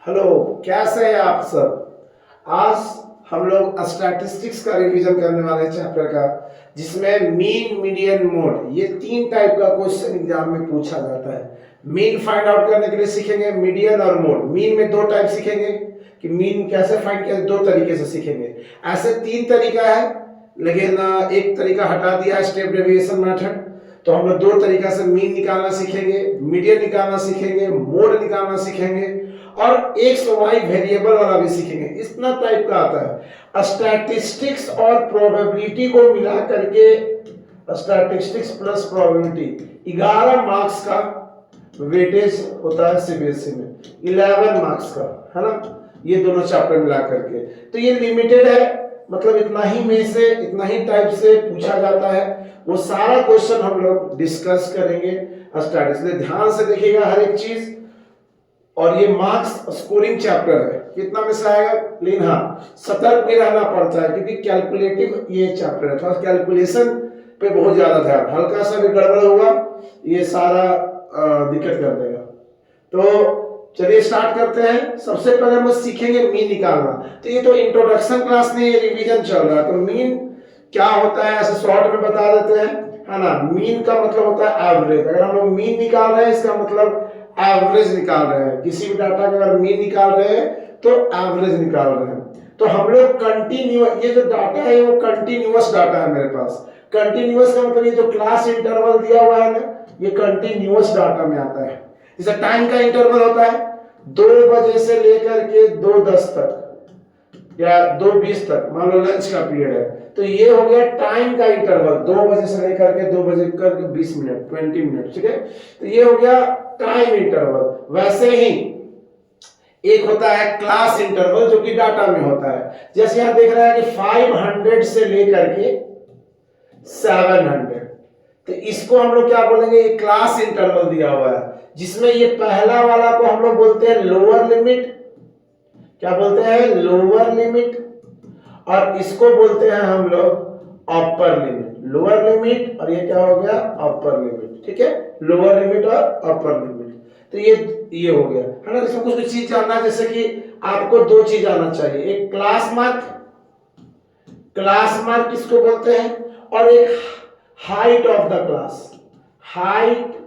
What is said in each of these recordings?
Hello, कैसे हैं आप सब। आज हम लोग स्टैटिस्टिक्स का रिवीजन करने वाले हैं चैप्टर का, जिसमें मीन, मीडियन, मोड ये तीन टाइप का क्वेश्चन एग्जाम में पूछा जाता है। मीन फाइंड आउट करने के लिए सीखेंगे, मीडियन और मोड। मीन में दो टाइप सीखेंगे कि मीन कैसे फाइंड किया, दो तरीके से सीखेंगे। ऐसे तीन तरीका है, लेकिन एक तरीका हटा दिया है, स्टेप डेविएशन मेथड। तो हम लोग दो तरीका से मीन निकालना सीखेंगे, मीडियन निकालना सीखेंगे, मोड निकालना सीखेंगे और एक्स वाई वेरिएबल वाला भी सीखेंगे। इतना टाइप का आता है। स्टैटिस्टिक्स और प्रोबेबिलिटी को मिला करके, स्टैटिस्टिक्स प्लस प्रोबेबिलिटी 11 मार्क्स का वेटेज होता है सीबीएसई में, 11 मार्क्स का, है ना। ये दोनों चैप्टर मिला करके तो ये लिमिटेड है, मतलब इतना ही में से, इतना ही टाइप से पूछा जाता है। वो सारा क्वेश्चन हम लोग डिस्कस करेंगे स्टैटिस्टिक्स। ध्यान से देखिएगा हर एक चीज। और ये मार्क्स स्कोरिंग चैप्टर है, कितना में से आएगा, लेकिन हाँ सतर्क भी रहना पड़ता है, क्योंकि कैलकुलेटिव ये चैप्टर है, थोड़ा कैलकुलेशन पे बहुत ज्यादा ध्यान, हल्का सा भी गड़बड़ होगा ये सारा दिक्कत कर देगा। तो चलिए स्टार्ट करते हैं। सबसे पहले हम सीखेंगे मीन निकालना। तो ये तो इंट्रोडक्शन क्लास में रिवीजन चल रहा है, तो मीन क्या होता है ऐसे शॉर्ट में बता देते हैं, है ना। मीन का मतलब होता है एवरेज। अगर हम लोग मीन निकाल रहे हैं, इसका मतलब एवरेज निकाल रहे हैं। किसी भी डाटा का अगर मीन निकाल रहे हैं तो एवरेज निकाल रहे हैं। तो हम लोग कंटिन्यूअस, ये जो डाटा है वो कंटिन्यूअस डाटा है मेरे पास। कंटिन्यूअस का मतलब ये जो क्लास इंटरवल दिया हुआ है ना, ये कंटिन्यूअस डाटा में आता है। जैसे टाइम का इंटरवल होता है 2 बजे से लेकर के 2:10 तक या 2:20 तक, मान लो लंच का पीरियड है, तो ये हो गया टाइम का इंटरवल, 2 बजे से लेकर के 2 बजे कर 20 मिनट, 20 मिनट, ठीक है। तो ये हो गया टाइम इंटरवल। वैसे ही एक होता है क्लास इंटरवल, जो कि डाटा में होता है। जैसे यहां देख रहा है कि 500 से लेकर के 700, तो इसको हम लोग क्या बोलेंगे, ये क्लास इंटरवल दिया हुआ है, जिसमें ये पहला वाला को हम लोग बोलते हैं लोअर लिमिट। क्या बोलते हैं, लोअर लिमिट। और इसको बोलते हैं हम लोग अपर लिमिट। लोअर लिमिट और ये क्या हो गया, अपर लिमिट, ठीक है। लोअर लिमिट और अपर लिमिट। तो ये हो गया, है ना। इसमें कुछ चीज जानना है, जैसे कि आपको दो चीज आना चाहिए, एक क्लास मार्क, क्लास मार्क किसको बोलते हैं, और एक height of the class, height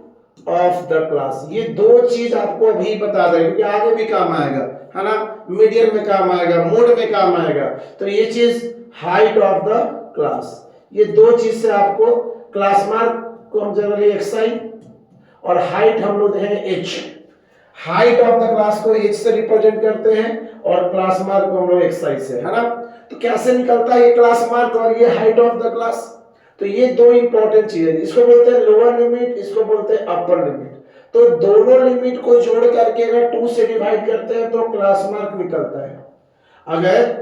of the class. ये दो चीज आपको अभी बता दें, क्योंकि आगे भी काम आएगा, है ना। मीडियम में काम आएगा, मोड में काम आएगा। तो ये चीज हाइट ऑफ द क्लास, ये दो चीज से आपको, क्लास मार्क को हम जनरली xi और हाइट हम लोग हैं h। Height of the class को h से रिप्रेजेंट करते हैं और क्लास मार्क को हम लोग xi से, है ना। तो कैसे निकलता है ये क्लास मार्क और ये हाइट ऑफ द क्लास, तो ये दो इंपॉर्टेंट चीजें, इसको बोलते हैं लोअर लिमिट, इसको बोलते हैं अपर लिमिट। तो दोनों लिमिट को जोड़ करके अगर 2 से डिवाइड करते हैं तो क्लास मार्क निकलता है। अगर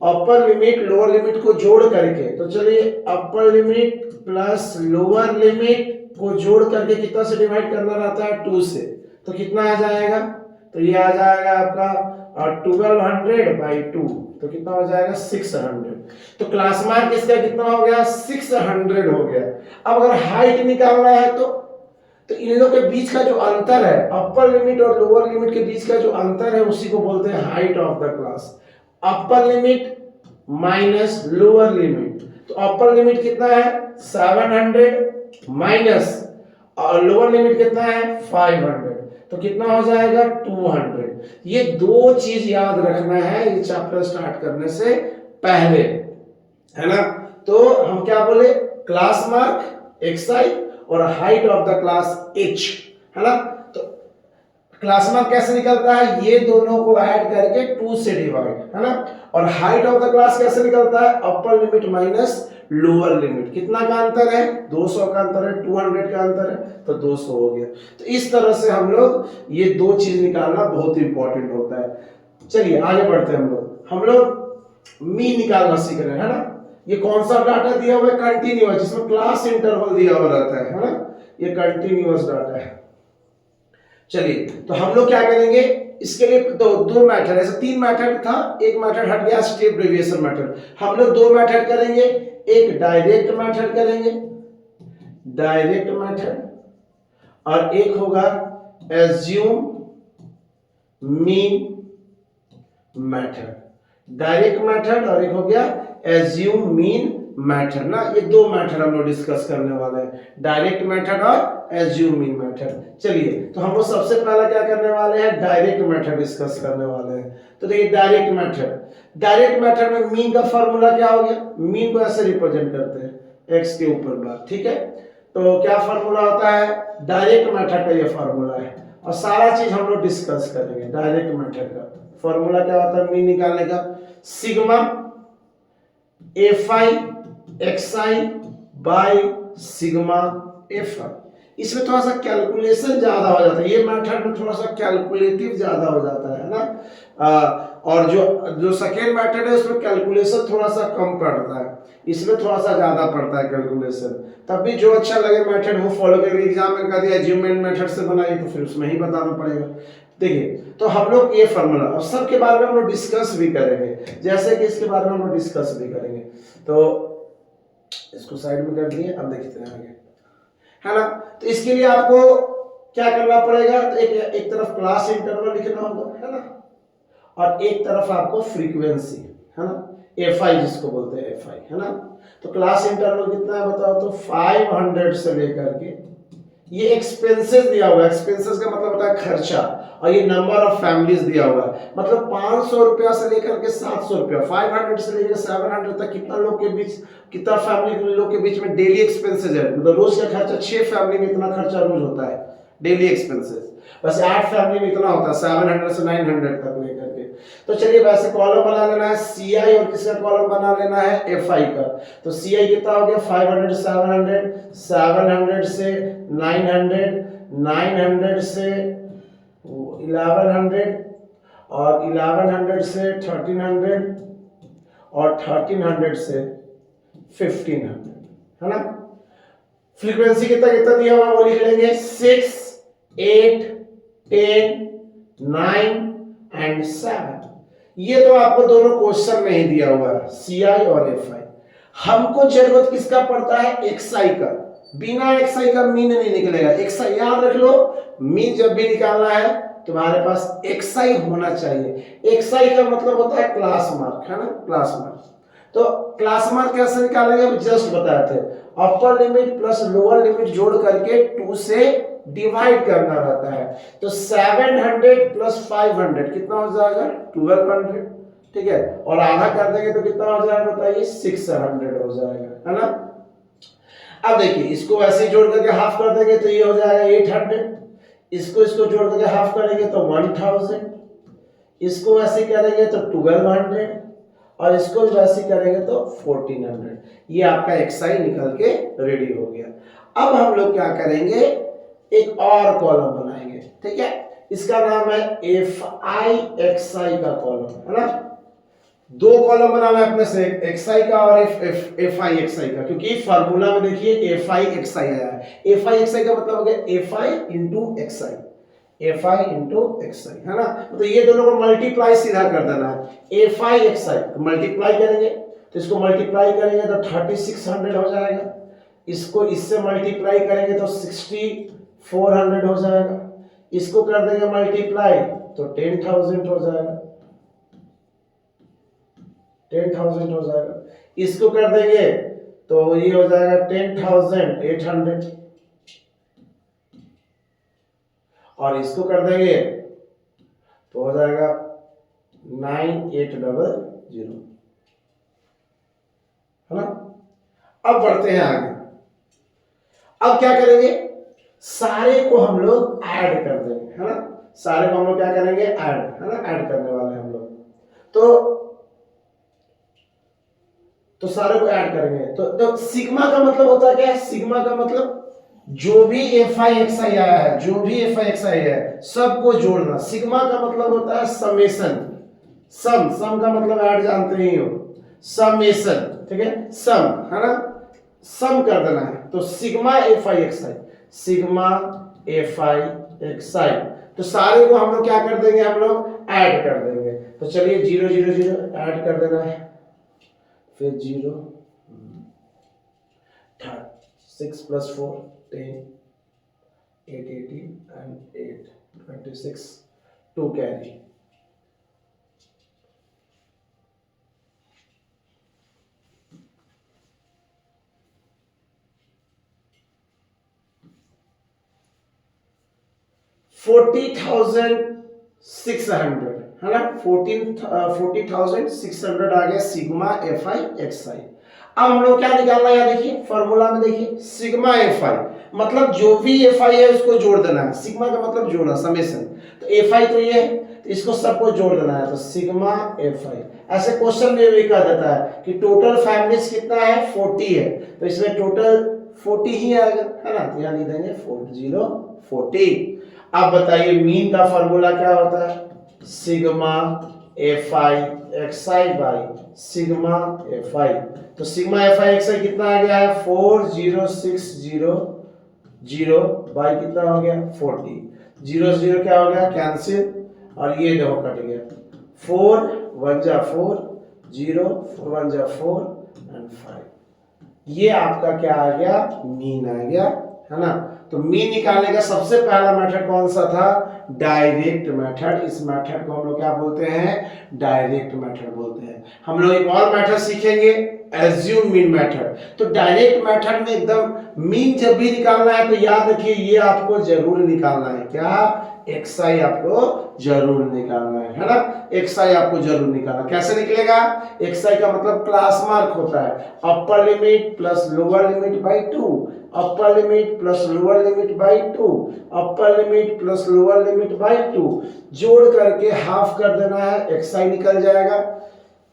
अपर लिमिट लोअर लिमिट को जोड़ करके, तो चलिए upper limit plus lower limit को जोड़ करके कितना से डिवाइड करना रहता है, 2 से, तो कितना आ जाएगा, तो ये आ जाएगा आपका 1200/2, तो कितना हो जाएगा 600। तो क्लास मार्क इसका कितना हो गया, 600 हो गया। अब अगर हाइट निकालना है तो इन लोगों के बीच का जो अंतर है, अपर लिमिट और लोअर लिमिट के बीच का जो अंतर है, उसी को बोलते हैं height of the class. Upper limit minus lower limit, तो अपर लिमिट कितना है 700 माइनस और लोअर लिमिट कितना है 500, तो कितना हो जाएगा 200। ये दो चीज याद रखना है ये चैप्टर स्टार्ट करने से पहले, है ना। तो हम क्या बोले, क्लास मार्क xi और height of the class h, है ना। तो क्लास मार्क कैसे निकलता है, ये दोनों को ऐड करके 2 से डिवाइड, है ना। और हाइट ऑफ द क्लास कैसे निकलता है, upper limit minus lower limit. कितना का अंतर है, 200 का अंतर है, 200 का अंतर है, तो 200 हो गया। तो इस तरह से हम लोग ये दो चीज निकालना बहुत इंपॉर्टेंट होता है। चलिए आगे बढ़ते हैं। हम लोग मीन निकालना सीख रहे हैं, है ना। ये कौन सा डाटा दिया हुआ है, कंटिन्यूअस, जिसमें क्लास इंटरवल दिया हुआ रहता है ना। ये कंटिन्यूअस डाटा है। चलिए तो हम लोग क्या करेंगे, इसके लिए दो मेथड, ऐसे 3 मेथड था, एक मेथड हट गया स्टेप डेविएशन मेथड। हम लोग 2 मेथड करेंगे, एक डायरेक्ट मेथड करेंगे, डायरेक्ट मेथड, और एक होगा assume mean method, direct method, और एक हो गया एज्यूम मीन मेथड ना। ये दो मेथड हम लोग डिस्कस करने वाले हैं, डायरेक्ट मेथड और एज्यूम मीन मेथड। चलिए तो हम लोग सबसे पहला क्या करने वाले हैं, डायरेक्ट मेथड डिस्कस करने वाले हैं। तो देखिए डायरेक्ट मेथड में मीन का फॉर्मूला क्या हो गया, मीन को ऐसे रिप्रेजेंट करते हैं एक्स के ऊपर बार, ठीक है। तो क्या फॉर्मूला होता है, डायरेक्ट मेथड का ये फॉर्मूला है, और सारा चीज हम लोग डिस्कस करेंगे। डायरेक्ट मेथड का फॉर्मूला क्या होता है मीन निकालने का, sigma f i x I by sigma f आई। इसमें थोड़ा सा कैलकुलेशन ज्यादा हो जाता है, ये मेथड में थोड़ा सा कैलकुलेटिव ज्यादा हो जाता है ना। और जो सेकेंड मेथड है उसमें कैलकुलेशन थोड़ा सा कम पड़ता है, इसमें थोड़ा सा ज्यादा पड़ता है कैलकुलेशन। तब भी जो अच्छा लगे मेथड वो फॉलो करेंगे। एग्जाम में कर दिया एज्यूमेंट मेथड से बनाइए तो फिर उसमें ही बताना पड़ेगा। देखिए तो हम लोग ये फॉर्मूला और सबके बारे में हम लोग डिस्कस भी करेंगे, जैसे कि इसके बारे में हम लोग डिस्कस भी करेंगे। तो इसको साइड में कर दिए, अब देखते हैं आगे, है ना। तो इसके लिए आपको क्या करना पड़ेगा, तो एक तरफ क्लास इंटरवल लिखना होगा, है ना, और एक तरफ आपको फ्रीक्वेंसी, है ना, एफ आई जिसको बोलते हैं एफ आई, है ना। तो क्लास इंटरवल कितना है बताओ, तो 500 से लेकर के, ये एक्सपेंसेस दिया हुआ है, एक्सपेंसेस का मतलब होता है खर्चा, और ये नंबर ऑफ फैमिलीज दिया हुआ है, मतलब 500 रुपया से लेकर के 700 रुपया, 500 से लेकर 700 तक कितना लोग के बीच, कितना फैमिली के लोग के बीच में डेली एक्सपेंसेस है, मतलब रोज का खर्चा, 6 फैमिली में इतना खर्चा रोज होता है डेली एक्सपेंसेस, बस 8 फैमिली में इतना होता है 700 से 900 तक लेकर के। तो चलिए वैसे कॉलम बना लेना है सी आई, और किसका कॉलम बना लेना है एफ आई का। तो सी आई कितना हो गया 500 700, 700 से 900, 900 से 1100, और 1100 से 1300, और 1300 से 1500, है ना। फ्रीक्वेंसी कितना कितना दिया हुआ वो लिख लेंगे, 6 8 10 9 एंड 7। ये तो आपको दोनों क्वेश्चन में ही दिया हुआ है, सी आई और एफ आई। हमको जरूरत किसका पड़ता है, एक्स आई का। बिना एक्स आई का मीन नहीं निकलेगा। एक्स आई याद रख लो, मीन जब भी निकालना है तुम्हारे पास एक्स आई होना चाहिए। एक्स आई का मतलब होता है क्लास मार्क, है ना, क्लास मार्क। तो क्लास मार्क कैसे निकालेंगे, हम जस्ट बताए थे, upper limit plus lower limit जोड़ करके 2 से डिवाइड करना रहता है। तो 700 प्लस 500 कितना हो जाएगा, 1200, ठीक है, और आधा कर देंगे तो कितना हो जाएगा बताइए, 600 हो जाएगा, है ना। अब देखिए इसको ऐसे जोड़ करके हाफ कर देंगे तो ये हो जाएगा 800, इसको जोड़ करके हाफ करेंगे तो 1000, इसको ऐसे करेंगे तो 1200, और इसको वैसे करेंगे तो 1400। ये आपका एक्सआई निकल के रेडी हो गया। अब हम लोग क्या करेंगे, एक और कॉलम बनाएंगे, ठीक है, इसका नाम है एफ आई एक्स आई का कॉलम, है ना। दो कॉलम बनाना है अपने से, एक्स आई का और एफ आई एक्स आई का, क्योंकि फार्मूला में देखिए एफ आई एक्स आई आया है। एफ आई एक्स आई का मतलब हो गया f i into x i, f i into x i, है ना। तो ये दोनों को मल्टीप्लाई सीधा कर देना है, एफ आई एक्स आई तो मल्टीप्लाई करेंगे, तो इसको मल्टीप्लाई करेंगे तो 3600 हो जाएगा, इसको इससे मल्टीप्लाई करेंगे तो 6400 हो जाएगा, इसको कर देंगे मल्टीप्लाई तो 10,000 हो जाएगा, 10,000 हो जाएगा, इसको कर देंगे तो ये हो जाएगा 10,800, और इसको कर देंगे तो हो जाएगा 9800, है ना। अब बढ़ते हैं आगे। अब क्या करेंगे, सारे को हम लोग ऐड कर देंगे, है ना, सारे को हम लोग क्या करेंगे, ऐड, है ना, ऐड करने वाले हम लोग। तो सारे को ऐड करेंगे तो सिग्मा का मतलब होता है क्या है, सिग्मा का मतलब जो भी एफ आई एक्स आई आया है, जो भी एफ आई एक्स आई है सबको जोड़ना। सिग्मा का मतलब होता है समेशन, सम का मतलब ऐड जानते ही हो, समेशन, ठीक है, सम, है ना, सम कर देना है। तो sigma f i x i, sigma f i x i, तो सारे को हम लोग क्या कर देंगे, हम लोग ऐड कर देंगे। तो चलिए 0 0 0 ऐड कर देना है, फिर 0 6 plus 4 10 8 18 and 8 26 2 कैरी। $40,600 है ना, 40,600 आ गया सिग्मा एफ आई एक्स आई। अब हम लोग क्या निकालना है, देखिए फॉर्मूला में देखिए सिग्मा एफ आई मतलब जो भी एफ आई है उसको जोड़ देना है। सिग्मा का मतलब जोड़ना, समेशन। तो एफ आई तो ये है, तो इसको सबको जोड़ देना है, तो सिग्मा एफ आई। ऐसे क्वेश्चन में भी कहा जाता है कि टोटल फैमिलीज कितना है, 40 है, तो इसमें टोटल 40 ही आएगा, है ना, तो यहाँ लिख देंगे 40। अब बताइए मीन का फॉर्मूला क्या होता है, sigma f i x I by sigma f i. तो सिग्मा एफ आई एक्स आई कितना आ गया है, 40600 बाई कितना हो गया 40। 0 क्या हो गया, कैंसिल, और ये देखो कट गया, 4 1 जा 4, 0 4 1 जा 4 एंड 5। ये आपका क्या आ गया, मीन आ गया, है ना। तो मीन निकालने का सबसे पहला मेथड कौन सा था, डायरेक्ट मेथड। इस मेथड को हम लोग क्या बोलते हैं, डायरेक्ट मेथड बोलते हैं। हम लोग एक और मेथड सीखेंगे, एज्यूम मीन मेथड। तो डायरेक्ट मेथड में एकदम मीन जब भी निकालना है तो याद रखिए ये आपको जरूर निकालना है, क्या, एक्सआई आपको जरूर निकालना है ना, एक्सआई आपको जरूर निकालना। कैसे निकलेगा, एक्सआई का मतलब क्लास मार्क होता है, upper limit plus lower limit by 2, upper limit plus lower limit by 2, upper limit plus lower limit by 2, जोड़ करके हाफ कर देना है, एक्सआई निकल जाएगा।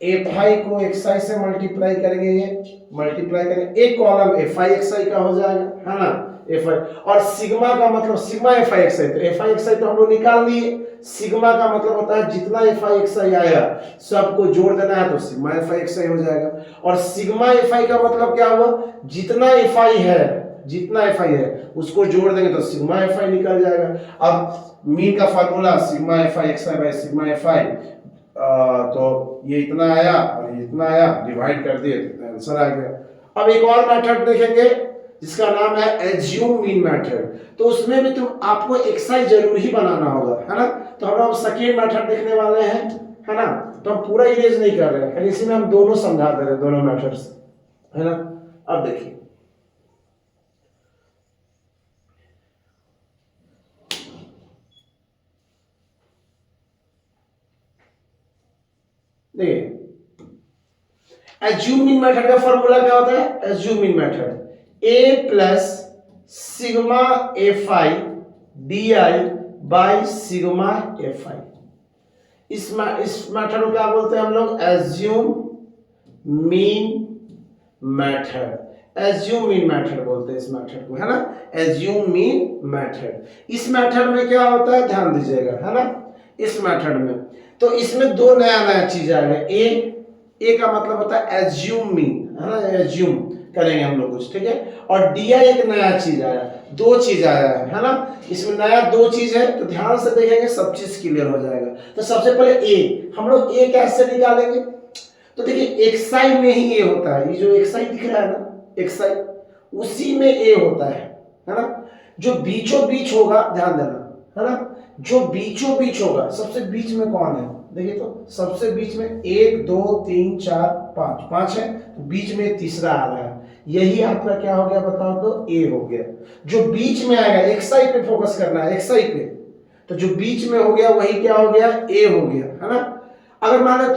एफ आई को एक्स आई से मल्टीप्लाई करेंगे, ये मल्टीप्लाई करेंगे, एक कॉलम एफ आई एक्स आई का हो जाएगा, है ना, एफ आई। और सिग्मा का मतलब sigma f i x i, तो एफ आई एक्स आई तो हम लोग निकाल लिए। सिग्मा का मतलब होता है जितना एफ आई एक्स आई आया सबको जोड़ देना है, तो सिग्मा एफ आई एक्स आई हो जाएगा। और सिग्मा एफ आई का मतलब क्या हुआ, जितना एफ आई है, जितना एफ आई है उसको जोड़ देंगे तो सिग्मा एफ आई निकल जाएगा। अब मीन का formula sigma f i x I by sigma f i, तो ये इतना आया और ये इतना आया, डिवाइड कर दिए तो आंसर आ गया। अब एक और मेथड देखेंगे जिसका नाम है एज्यूम मीन मेथड। तो उसमें भी आपको एक्सआई जरूर ही बनाना होगा, है ना। तो हम लोग सेकेंड मेथड देखने वाले हैं, है ना। तो हम पूरा इरेज नहीं कर रहे हैं, इसी में हम दोनों समझा दे रहे हैं, दोनों मेथड्स, है ना। अब देखिए एज्यूमिंग मेथड का फॉर्मूला क्या होता है, assuming method A plus sigma f i d i by sigma f आई। इस मेथड को क्या बोलते हैं हम लोग, assume mean method, assume mean method बोलते हैं इस मेथड को, है ना, एज्यूम मीन मेथड। इस मेथड में क्या होता है, ध्यान दीजिएगा, है ना। इस मेथड में तो इसमें दो नया चीज आ गया, ए का मतलब होता है एज्यूम मीन, है ना, एज्यूम करेंगे हम लोग कुछ, ठीक है। और डी आई एक नया चीज आया, दो चीज आया है ना। इसमें नया दो चीज है, तो ध्यान से देखेंगे सब चीज क्लियर हो जाएगा। तो सबसे पहले ए, हम लोग ए कैसे निकालेंगे, तो देखिए एक्सआई में ही ए होता है, ये जो एक्सआई दिख रहा है ना, एक्सआई उसी में ए होता है ना। जो बीचों बीच होगा, ध्यान देना, है ना, जो बीचों बीच होगा, सबसे बीच में कौन है, देखिए तो सबसे बीच में 1 2 3 4 5 है, तो बीच में तीसरा आ रहा है, यही आपका क्या हो गया बताओ तो, ए हो गया। जो बीच में आएगा, एक्सआई पे फोकस करना है, एक्सआई पे, तो जो बीच में हो गया वही क्या हो गया, ए हो गया, है ना। अगर मान लो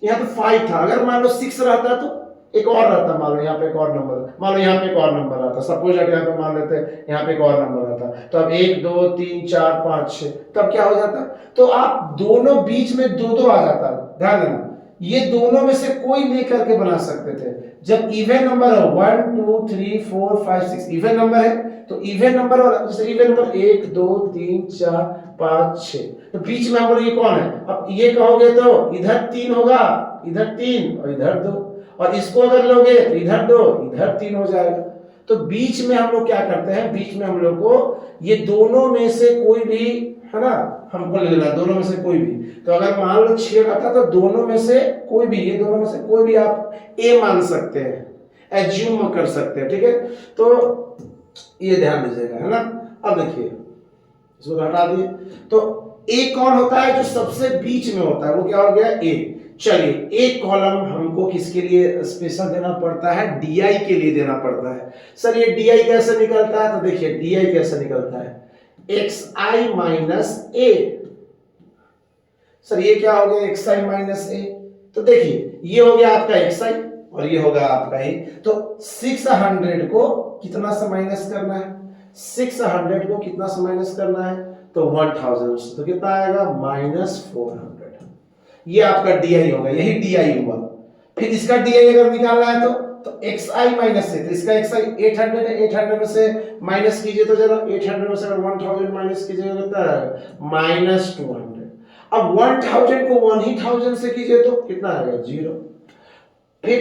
यहाँ पे 5 था, अगर मान लो 6 रहता तो एक और रहता, मान लो यहाँ पे एक और नंबर, मान लो यहाँ पे एक और नंबर आता, सपोज यहाँ पे मान लेते हैं यहाँ पे एक और नंबर आता, तो अब 1 2 3 4 5 6, तब क्या हो जाता, तो आप दोनों बीच में दो दो आ जाता, ध्यान देना। ये दोनों में से कोई लेकर के बना सकते थे, जब इवन नंबर हो 1 2 3 4 5 6 इवन नंबर है, तो इवन नंबर वाला, जैसे इवन नंबर 1 2 3 4 5 6, तो बीच में हम लोग ये कौन है, अब ये कहोगे तो इधर 3 होगा, इधर 3 और इधर 2, और इसको अगर लोगे तो इधर 2 इधर 3 हो जाएगा। तो बीच में हम लोग क्या करते हैं, बीच में हम लोग को ये दोनों में से कोई भी, है ना, हमको ले लेना, दोनों में से कोई भी। तो अगर मान लो 6 रहता तो दोनों में से कोई भी, ये दोनों में से कोई भी आप ए मान सकते हैं, एज्यूम कर सकते हैं, ठीक है। तो ये ध्यान दीजिएगा, है ना। अब देखिए इसको हटा दिए, तो ए कौन होता है? जो सबसे बीच में होता है, वो क्या हो गया? ए। चलिए एक कॉलम हमको किसके लिए स्पेशल देना पड़ता है? डी के लिए देना पड़ता है। सर ये डी कैसे निकलता है? तो देखिए डी कैसे निकलता है, एक्स आई माइनस ए। सर ये क्या हो गया? एक्स आई माइनस ए। तो देखिए ये हो गया आपका एक्स आई और ये होगा आपका ए। तो 600 को कितना से माइनस करना है? 600 को कितना से माइनस करना है? तो 1000 से। तो कितना आएगा? -400। ये आपका डी होगा, यही डी हुआ। फिर इसका डी अगर निकालना है तो एक्स आई माइनस से, तो इसका एक्स आई 800 है, 800 में से माइनस कीजिए तो जरा 800 में से अगर 1000 माइनस कीजिएगा कितना है? -200। अब 1000 को 1000 से कीजिए तो कितना आएगा? 0। फिर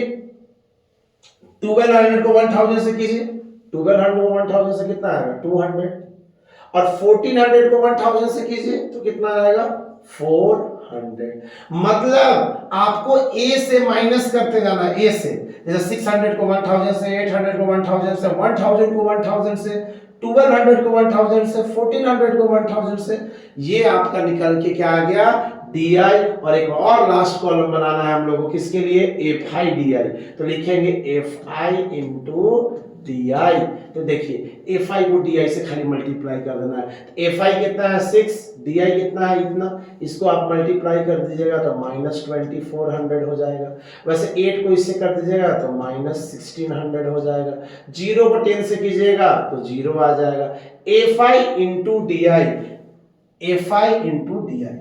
1200 को 1000 से कीजिए, 1200 को 1000 से कितना आएगा? 200। और 1400 को 1000 से कीजिए तो कितना आएगा? 400। मतलब आपको ए से माइनस करते जाना है, ए से। जैसे 600 को 1000 से, 800 को 1000 से, 1000 को 1000 से, 1200 को 1000 से, 1400 को 1000 से। ये आपका निकल के क्या आ गया? D I. और एक और लास्ट कॉलम बनाना है हम लोगों को, किसके लिए? एफ आई डी आई। तो लिखेंगे F i into D I. तो देखिए एफ आई को डी आई से खाली मल्टीप्लाई कर देना है। तो एफ आई कितना है? 6, डी आई कितना है? इतना। इसको आप मल्टीप्लाई कर दीजिएगा तो -2400 हो जाएगा। वैसे 8 को इससे कर दीजिएगा तो -1600 हो जाएगा। 0 को 10 से कीजिएगा तो 0 आ जाएगा। F i into D I, f i into D I,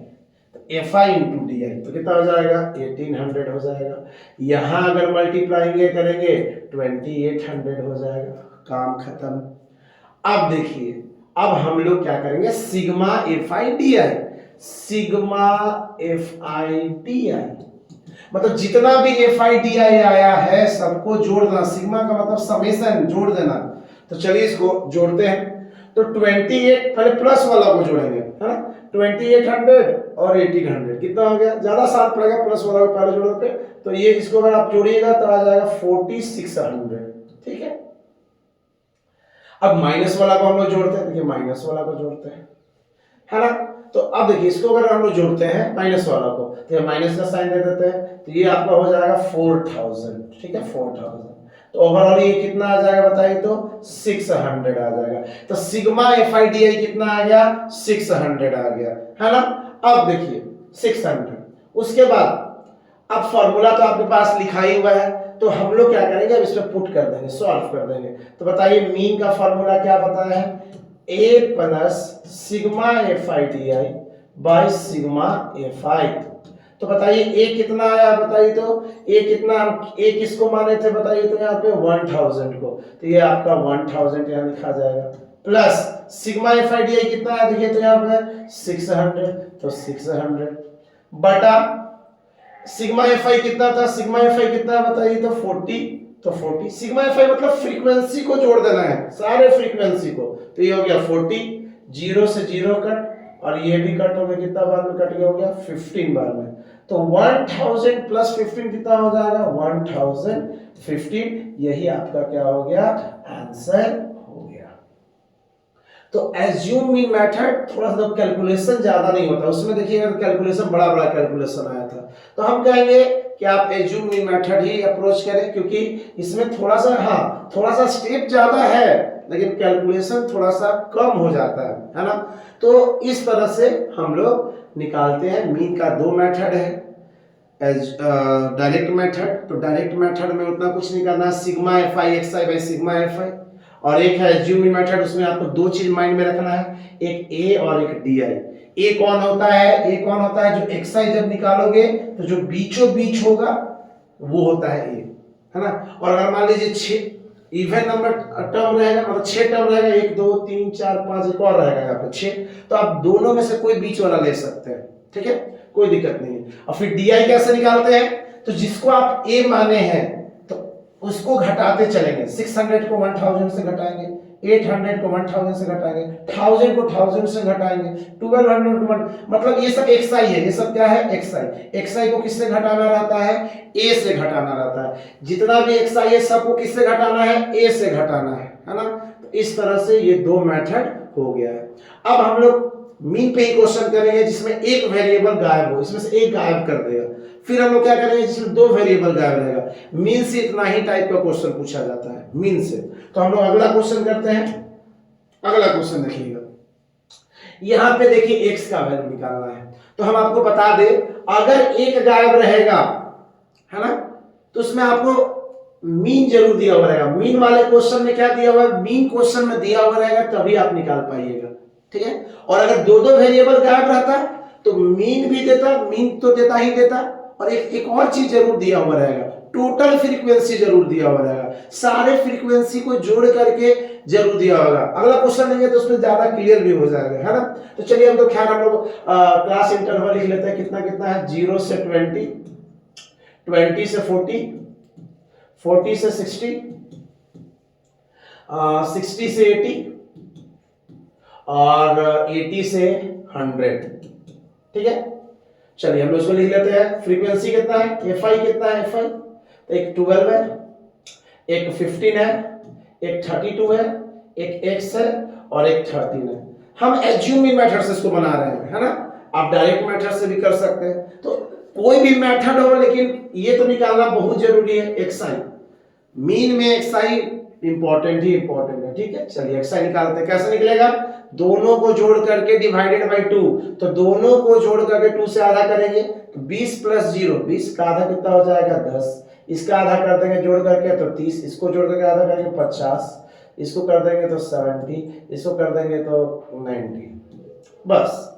f i into D I तो कितना हो जाएगा? 1800 हो जाएगा। यहां अगर मल्टीप्लाई करेंगे 2800 हो जाएगा। काम खत्म। अब देखिए अब हम लोग क्या करेंगे? Sigma f i d I, sigma f i d आई मतलब जितना भी एफ आई डी आई आया है सबको जोड़ना। सिग्मा का मतलब समेशन, जोड़ देना। तो चलिए इसको जोड़ते हैं। तो 28 पहले प्लस वाला को जोड़ेंगे, है ना? 2800 और 1800 कितना हो गया? ज्यादा साथ पड़ेगा प्लस वाला को पहले जोड़ते। तो ये इसको अगर आप जोड़िएगा तो आ जाएगा 4600। ठीक है। अब माइनस वाला को हम लोग जोड़ते हैं। देखिए माइनस वाला को जोड़ते हैं, है ना? तो अब देखिए इसको अगर हम लोग जोड़ते हैं माइनस वाला को, तो ये माइनस का साइन दे देते हैं। तो ये आपका हो जाएगा 4000। ठीक है, 4000। तो ओवरऑल ये कितना आ जाएगा बताइए? तो 600 आ जाएगा। तो सिग्मा एफ आई डी आई कितना आ गया? 600 आ गया, है ना? अब देखिए 600, उसके बाद अब फॉर्मूला तो आपके पास लिखा ही हुआ है, तो हम लोग क्या करेंगे? अब इसमें पुट कर देंगे, सॉल्व कर देंगे। तो बताइए मीन का फॉर्मूला क्या बताया है? A plus sigma f i d i by sigma f i. तो बताइए ए कितना आया? बताइए तो ए कितना, ए किसको माने थे बताइए तो यहाँ पे 1000 को। तो ये आपका 1000 यहाँ लिखा जाएगा, plus sigma f i d आई कितना है? देखिए तो यहाँ पे 600, तो 600 बटा सिग्मा एफ आई कितना था? सिग्मा एफ आई कितना है बताइए तो 40। तो 40 सिग्मा एफ आई मतलब फ्रीक्वेंसी को जोड़ देना है, सारे फ्रीक्वेंसी को। तो ये हो गया 40, 0 से 0 कट, और ये भी कट हो गया। कितना बार में कट गया? हो गया 15 बार में। तो 1000 प्लस 15 कितना हो जाएगा? 1015। यही आपका क्या हो गया? आंसर हो गया। तो एज्यूम मीन मेथड थोड़ा सा कैलकुलेशन ज्यादा नहीं होता उसमें। देखिए अगर कैलकुलेशन बड़ा बड़ा कैलकुलेशन आया था तो हम कहेंगे कि आप एज्यूम मीन मेथड ही अप्रोच करें, क्योंकि इसमें थोड़ा सा, हाँ थोड़ा सा स्टेप ज्यादा है लेकिन कैलकुलेशन थोड़ा सा कम हो जाता है ना? तो इस तरह से हम लोग निकालते हैं। मीन का 2 मेथड है, डायरेक्ट मेथड। तो डायरेक्ट मेथड में उतना कुछ नहीं करना, sigma f i x I by sigma f आई। और एक है एज्यूम मीन मेथड, उसमें आपको 2 चीज माइंड में रखना है, एक ए और एक डी आई। ए कौन होता है? ए कौन होता है? जो एक्स आई जब निकालोगे तो जो बीचों बीच होगा वो होता है ए, है ना? और अगर मान लीजिए 6 इवन नंबर टर्म रहेगा, मतलब 6 टर्म रहेगा, 1 2 3 4 5 एक और रहेगा यहाँ पे 6, तो आप दोनों में से कोई बीच वाला ले सकते हैं। ठीक है, कोई दिक्कत नहीं है। और फिर डी आई कैसे निकालते हैं? तो जिसको आप ए माने हैं तो उसको घटाते चलेंगे। 600 को 1000 से घटाएंगे, 800 को 1000 से घटाएंगे, 1000 को 1000 से घटाएंगे, 1200 को मतलब ये सब एक्स आई है। ये सब क्या है? एक्स आई। एक्स आई को किससे घटाना रहता है? ए से घटाना रहता है। जितना भी एक्स आई है सबको किससे घटाना है? ए से घटाना है ना? तो इस तरह से ये 2 मेथड हो गया है। अब हम लोग मीन पे ही क्वेश्चन करेंगे जिसमें एक वेरिएबल गायब हो, इसमें से एक गायब कर देगा। फिर हम लोग क्या करेंगे जिसमें दो वेरिएबल गायब रहेगा। मीन से इतना ही टाइप का क्वेश्चन पूछा जाता है मीन से। तो हम लोग अगला क्वेश्चन करते हैं। अगला क्वेश्चन देखिएगा, यहां पे देखिए x का वैल्यू निकालना है। तो हम आपको बता दें, अगर एक गायब रहेगा है ना, तो उसमें आपको मीन जरूर दिया हुआ रहेगा। मीन वाले क्वेश्चन में क्या दिया हुआ है, मीन क्वेश्चन में दिया हुआ रहेगा, तभी आप निकाल पाइएगा, ठीक है। और अगर दो दो वेरिएबल गायब रहता तो मीन भी देता, मीन तो देता ही देता, और एक और चीज जरूर दिया हुआ रहेगा, टोटल फ्रीक्वेंसी जरूर दिया हुआ रहेगा, सारे फ्रीक्वेंसी को जोड़ करके जरूर दिया होगा। अगला क्वेश्चन लेंगे तो उसमें ज्यादा क्लियर भी हो जाएगा, है ना। तो चलिए हम तो खैर हम लोग क्लास इंटरवल लिख लेते हैं। कितना कितना है, 0 से 20, 20 से 40, 40 से 60, 60 से 80 और 80 से 100, ठीक है। चलिए हम लोग इसको लिख लेते हैं। फ्रीक्वेंसी कितना है, एफ आई कितना है, एफ आई तो एक 12 है, एक 15 है, एक 32 है, एक x है और एक 13 है। हम एज्यूमिंग मेथड से इसको बना रहे हैं, है ना। आप डायरेक्ट मेथड से भी कर सकते हैं, तो कोई भी मेथड हो, लेकिन ये तो निकालना बहुत जरूरी है। एक्स आई मीन में एक्स आई इंपॉर्टेंट ही इंपॉर्टेंट है, ठीक है। चलिए एक्स आई निकालते हैं। कैसे निकलेगा, दोनों को जोड़ करके डिवाइडेड बाय 2, तो दोनों को जोड़ करके 2 से आधा करेंगे तो 20 प्लस 0, 20 का आधा कितना हो जाएगा, 10। इसका आधा कर देंगे जोड़ करके तो 30, इसको जोड़ करके आधा करेंगे 50, इसको कर देंगे तो 70, इसको कर देंगे तो 90। बस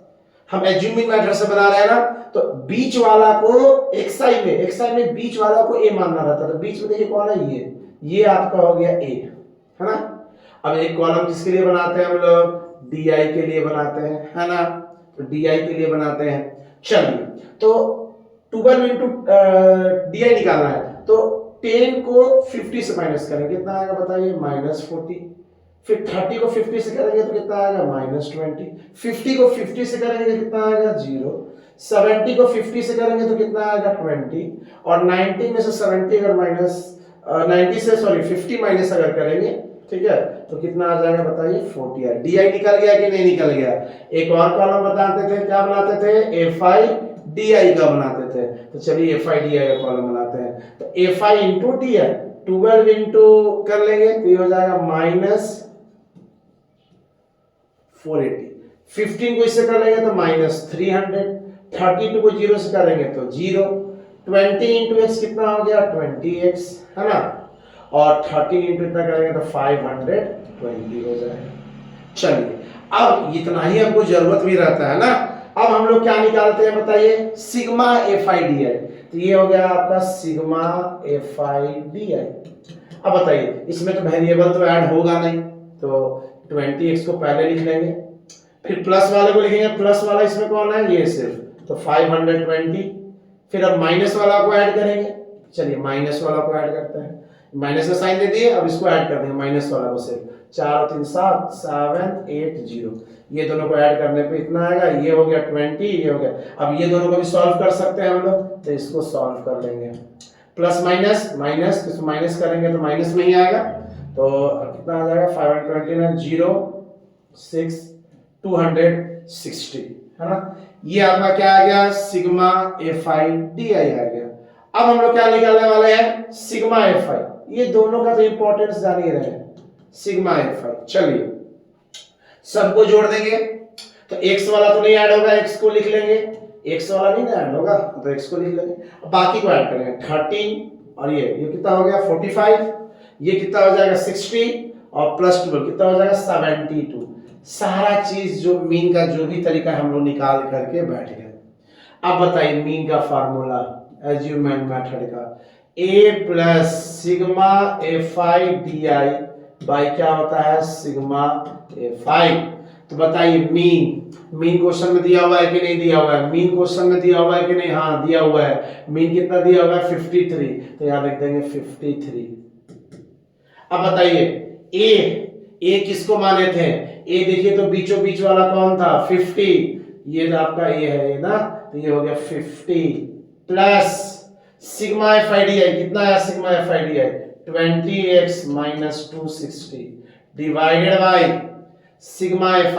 हम एज्यूमिंग मेथड से बना रहे हैं ना, तो बीच वाला को एक्सआई में बीच वाला को ए मानना रहता है। तो बीच में देखिए कौन है, ये आपका हो गया ए, है ना। अब एक कॉलम किसके लिए बनाते हैं हम लोग, डी आई के लिए बनाते हैं, है ना। तो डी आई के लिए बनाते हैं। चलिए तो 12 इंटू डी आई निकालना है, तो 10 को 50 से माइनस करेंगे, कितना आएगा बताइए, -40। फिर 30 को 50 से करेंगे तो कितना आएगा, -20। 50 को 50 से करेंगे तो कितना आएगा, 0। 70 को 50 से करेंगे तो कितना आएगा, 20। और 90 में से 70 अगर माइनस 90 से सॉरी 50 माइनस अगर करेंगे, ठीक है, तो कितना आ जाएगा बताइए, 40। डी आई निकल गया कि नहीं निकल गया। एक और कॉलम बताते थे, क्या बनाते थे, एफ आई डी आई का बनाते थे। तो चलिए एफ आई डी आई का कॉलम बनाते हैं। तो F i into D I 12 into कर लेंगे तो ये हो जाएगा -480। 15 को इससे कर लेंगे तो -300। 32 को 0 से करेंगे तो 0। 20 इंटू एक्स कितना हो गया, 20x, है ना। और 13 इंटू इतना करेंगे तो 520 हो जाएगा। चलिए अब इतना ही हमको जरूरत भी रहता है ना। अब हम लोग क्या निकालते हैं बताइए, सिग्मा एफ आई डी आई। तो ये हो गया आपका सिग्मा एफ आई डी आई। अब बताइए इसमें तो वेरिएबल तो ऐड होगा नहीं, तो 20x को पहले लिख लेंगे, फिर प्लस वाले को लिखेंगे। प्लस वाला इसमें कौन है, ये सिर्फ, तो 520। फिर अब माइनस वाला को ऐड करेंगे। चलिए माइनस वाला को ऐड करते हैं, माइनस का साइन दे दिए, अब इसको ऐड कर देंगे माइनस वाला को सिर्फ। 4 और 3 7, 7 8 0, ये दोनों को ऐड करने पे इतना आएगा। ये हो गया 20, ये हो गया। अब ये दोनों को भी सॉल्व कर सकते हैं हम लोग, तो इसको सॉल्व कर लेंगे। प्लस माइनस माइनस, इसको माइनस करेंगे तो माइनस में ही आएगा, तो कितना आ जाएगा, 529 0 6 260, है ना। ये आपका क्या आ गया, sigma f i d i आ गया। अब हम लोग क्या निकालने वाले हैं, सिग्मा एफ आई। ये दोनों का तो इंपॉर्टेंस जान ही रहे हैं, सिग्मा एफ आई। चलिए सबको जोड़ देंगे, तो x वाला तो नहीं ऐड होगा, x को लिख लेंगे। x वाला नहीं ऐड होगा तो x को लिख लेंगे, बाकी को ऐड करेंगे। 13 और ये कितना हो गया, 45। ये कितना हो जाएगा, 60 और प्लस 12 कितना हो जाएगा, 72। सारा चीज जो मीन का जो भी तरीका हम लोग निकाल करके बैठ गए। अब बताइए मीन का फार्मूला एज्यूमेंट मेथड का, a plus sigma f i d i by क्या होता है, सिग्मा एफ आई। तो बताइए मीन क्वेश्चन में दिया हुआ है कि नहीं दिया हुआ है, मीन क्वेश्चन में दिया हुआ है कि नहीं, हाँ दिया हुआ है। मीन कितना दिया हुआ है, 53, तो यहां लिख देंगे 53। अब बताइए ए किसको माने थे, ए देखिए तो बीचों बीच वाला कौन था, 50, ये तो आपका ए है ना, तो ये हो गया 50 plus sigma f i d आई कितना है, sigma f i d I 20x - 260 divided by sigma f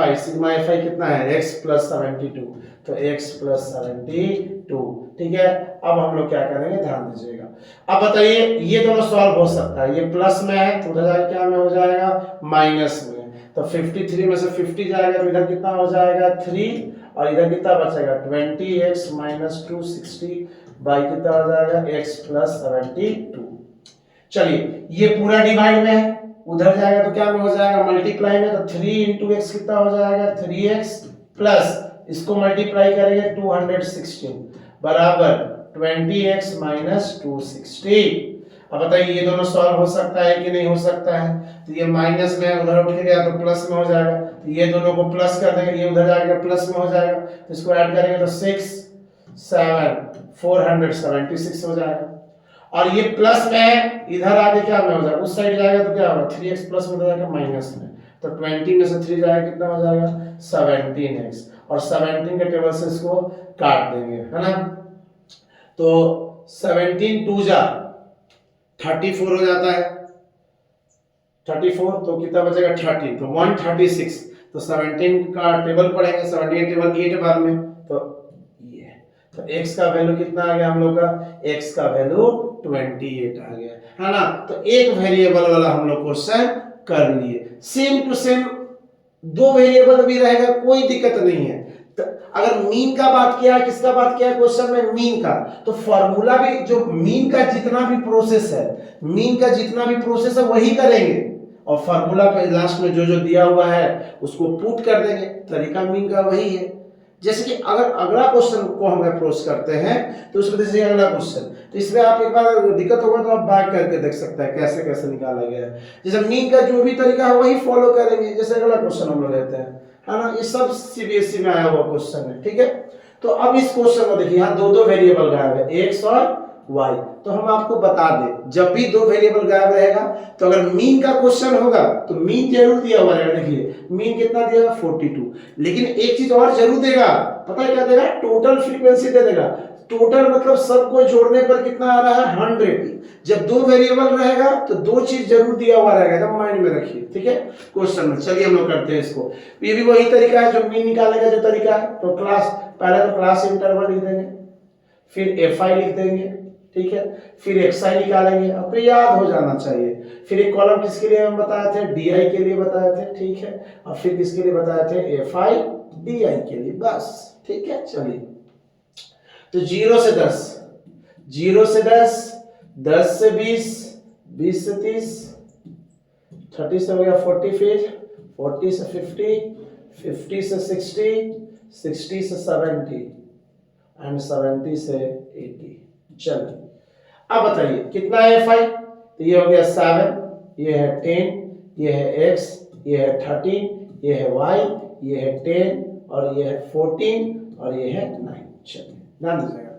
आई कितना है x प्लस 72, तो x प्लस 72, ठीक है। अब हम लोग क्या करेंगे, ध्यान दीजिएगा। अब बताइए ये दोनों सॉल्व हो सकता है, ये प्लस में है तो उधर जाके क्या में हो जाएगा, माइनस में। तो 53 में से 50 जाएगा तो इधर कितना हो जाएगा 3, और इधर कितना बचेगा 20x माइनस 260 बाई कितना हो जाएगा x प्लस 72। चलिए ये पूरा डिवाइड में है, उधर जाएगा तो क्या में हो जाएगा, मल्टीप्लाई में। तो 3 इंटू एक्स कितना हो जाएगा 3x प्लस इसको मल्टीप्लाई करेंगे 216 बराबर 20x माइनस 260। अब बताइए ये दोनों सॉल्व हो सकता है कि नहीं हो सकता है, तो ये माइनस में उधर उठ के गया तो प्लस में हो जाएगा, तो ये दोनों को प्लस कर देंगे, ये उधर जाएगा प्लस में हो जाएगा, तो इसको ऐड करेंगे तो 6 7 476 हो जाएगा। और ये प्लस में है, इधर आगे क्या में हो जाएगा, उस साइड जाएगा तो क्या होगा 3x प्लस में हो जाएगा माइनस में, तो 20 में से 3 जाएगा कितना हो जाएगा 17x, और 17 के टेबल से इसको काट देंगे, है ना। तो 17 2 जा 34 हो जाता है, 34 तो कितना बचेगा 30, तो 136। तो 17 का टेबल पढ़ेंगे, 17 टेबल 8 बार में, तो ये तो x का वैल्यू कितना आ गया हम लोग का, x का वैल्यू 28 आ गया, है ना। तो एक वेरिएबल वाला हम लोग क्वेश्चन कर लिए। सेम टू सेम दो वेरिएबल भी रहेगा, कोई दिक्कत नहीं है। तो अगर मीन का बात किया, किसका बात किया क्वेश्चन में, मीन का, तो फॉर्मूला भी जो मीन का जितना भी प्रोसेस है, मीन का जितना भी प्रोसेस है वही करेंगे, और फॉर्मूला पे लास्ट में जो जो दिया हुआ है उसको पुट कर देंगे, तरीका मीन का वही है। जैसे कि अगर अगला क्वेश्चन को हम अप्रोच करते हैं तो उसमें जैसे अगला क्वेश्चन, तो इसमें आप एक बार दिक्कत होगा तो आप बैक करके देख सकते हैं कैसे कैसे निकाला गया है। जैसे मीन का जो भी तरीका है वही फॉलो करेंगे, जैसे अगला क्वेश्चन हम लोग लेते हैं, है ना। ये सब सीबीएसई में आया हुआ क्वेश्चन है, ठीक है। तो अब इस क्वेश्चन को देखिए, यहाँ दो दो वेरिएबल गायब है, एक्स और वाई। तो हम आपको बता दें, जब भी दो वेरिएबल गायब रहेगा तो अगर मीन का क्वेश्चन होगा तो मीन जरूर दिया हुआ रहेगा। देखिए मीन कितना दिया 42, लेकिन एक चीज और जरूर देगा, पता है क्या देगा, टोटल फ्रीक्वेंसी दे देगा। टोटल मतलब सबको जोड़ने पर कितना आ रहा है 100। जब दो वेरिएबल रहेगा तो दो चीज जरूर दिया हुआ रहेगा, एकदम माइंड में रखिए, ठीक है, क्वेश्चन में। चलिए हम लोग करते हैं इसको। ये भी वही तरीका है जो मीन निकालने का जो तरीका है। तो क्लास, पहले तो क्लास इंटरवल लिख देंगे, फिर एफ आई लिख देंगे, ठीक है, फिर एक्स आई निकालेंगे, आपको याद हो जाना चाहिए। फिर एक कॉलम किसके लिए हम बताए थे, डी आई के लिए बताए थे, ठीक है, और फिर किसके लिए बताए थे, एफ आई डी आई के लिए, बस, ठीक है। चलिए तो 0 से 10, 0 से 10, 10 से 20, 20 से 30, 30 से हो गया 40, फिर 40 से 50, 50 से 60, 60 से 70 एंड 70 से 80। चलिए अब बताइए कितना है एफ आई, तो ये हो गया 7, ये है 10, ये है x, ये है 13, ये है y, ये है 10, और ये है 14, और ये है 9। चलिए ध्यान दीजिएगा,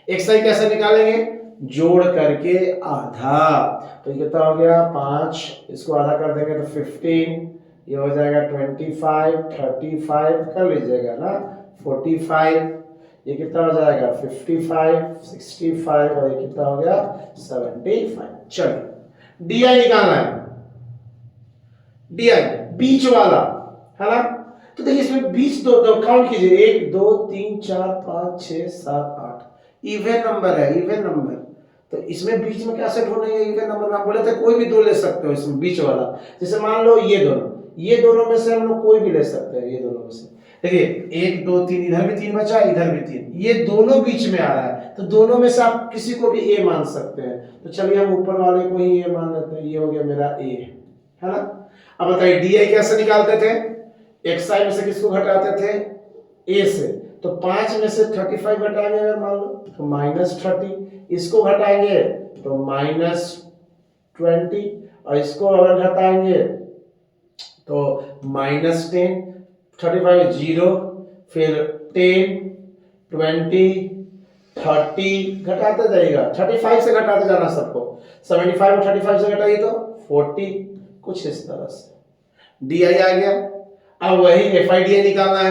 एक्स आई कैसे निकालेंगे, जोड़ करके आधा। तो ये कितना हो गया 5, इसको आधा कर देंगे तो 15, ये हो जाएगा 25, 35 कर लीजिएगा ना, 45, ये कितना हो जाएगा 55, 65, और ये कितना हो गया 75। चलिए डी आई निकालना है, डी आई बीच वाला, है ना। तो देखिए इसमें बीच दो काउंट कीजिए, 1 2 3 4 5 6 7 8, इवन नंबर है, इवन नंबर। तो इसमें बीच में कैसे ढूंढेंगे इवन नंबर में, आप बोले थे कोई भी दो ले सकते हो इसमें बीच वाला। जैसे मान लो ये दोनों में से हम लोग कोई भी ले सकते हैं, ये दोनों में से। देखिए 1 2 3, इधर भी 3 बचा, इधर भी 3, ये दोनों बीच में आ रहा है, तो दोनों में से आप किसी को भी ए मान सकते हैं। तो चलिए हम ऊपर वाले को ही ए मान लेते हैं, ये हो गया मेरा ए, है ना। अब बताइए डी आई कैसे निकालते थे, एक्स आई में से किसको घटाते थे, ए से। तो 5 में से 35 घटाएंगे अगर मान लो तो -30, इसको घटाएंगे तो -20, और इसको अगर घटाएंगे तो -10, 35 0, फिर 10 20 30, घटाते जाइएगा, 35 से घटाते जाना सबको, 75 और 35 से घटाइए तो 40, कुछ इस तरह से डी आई आ गया। अब वही एफ आई डी आई निकालना है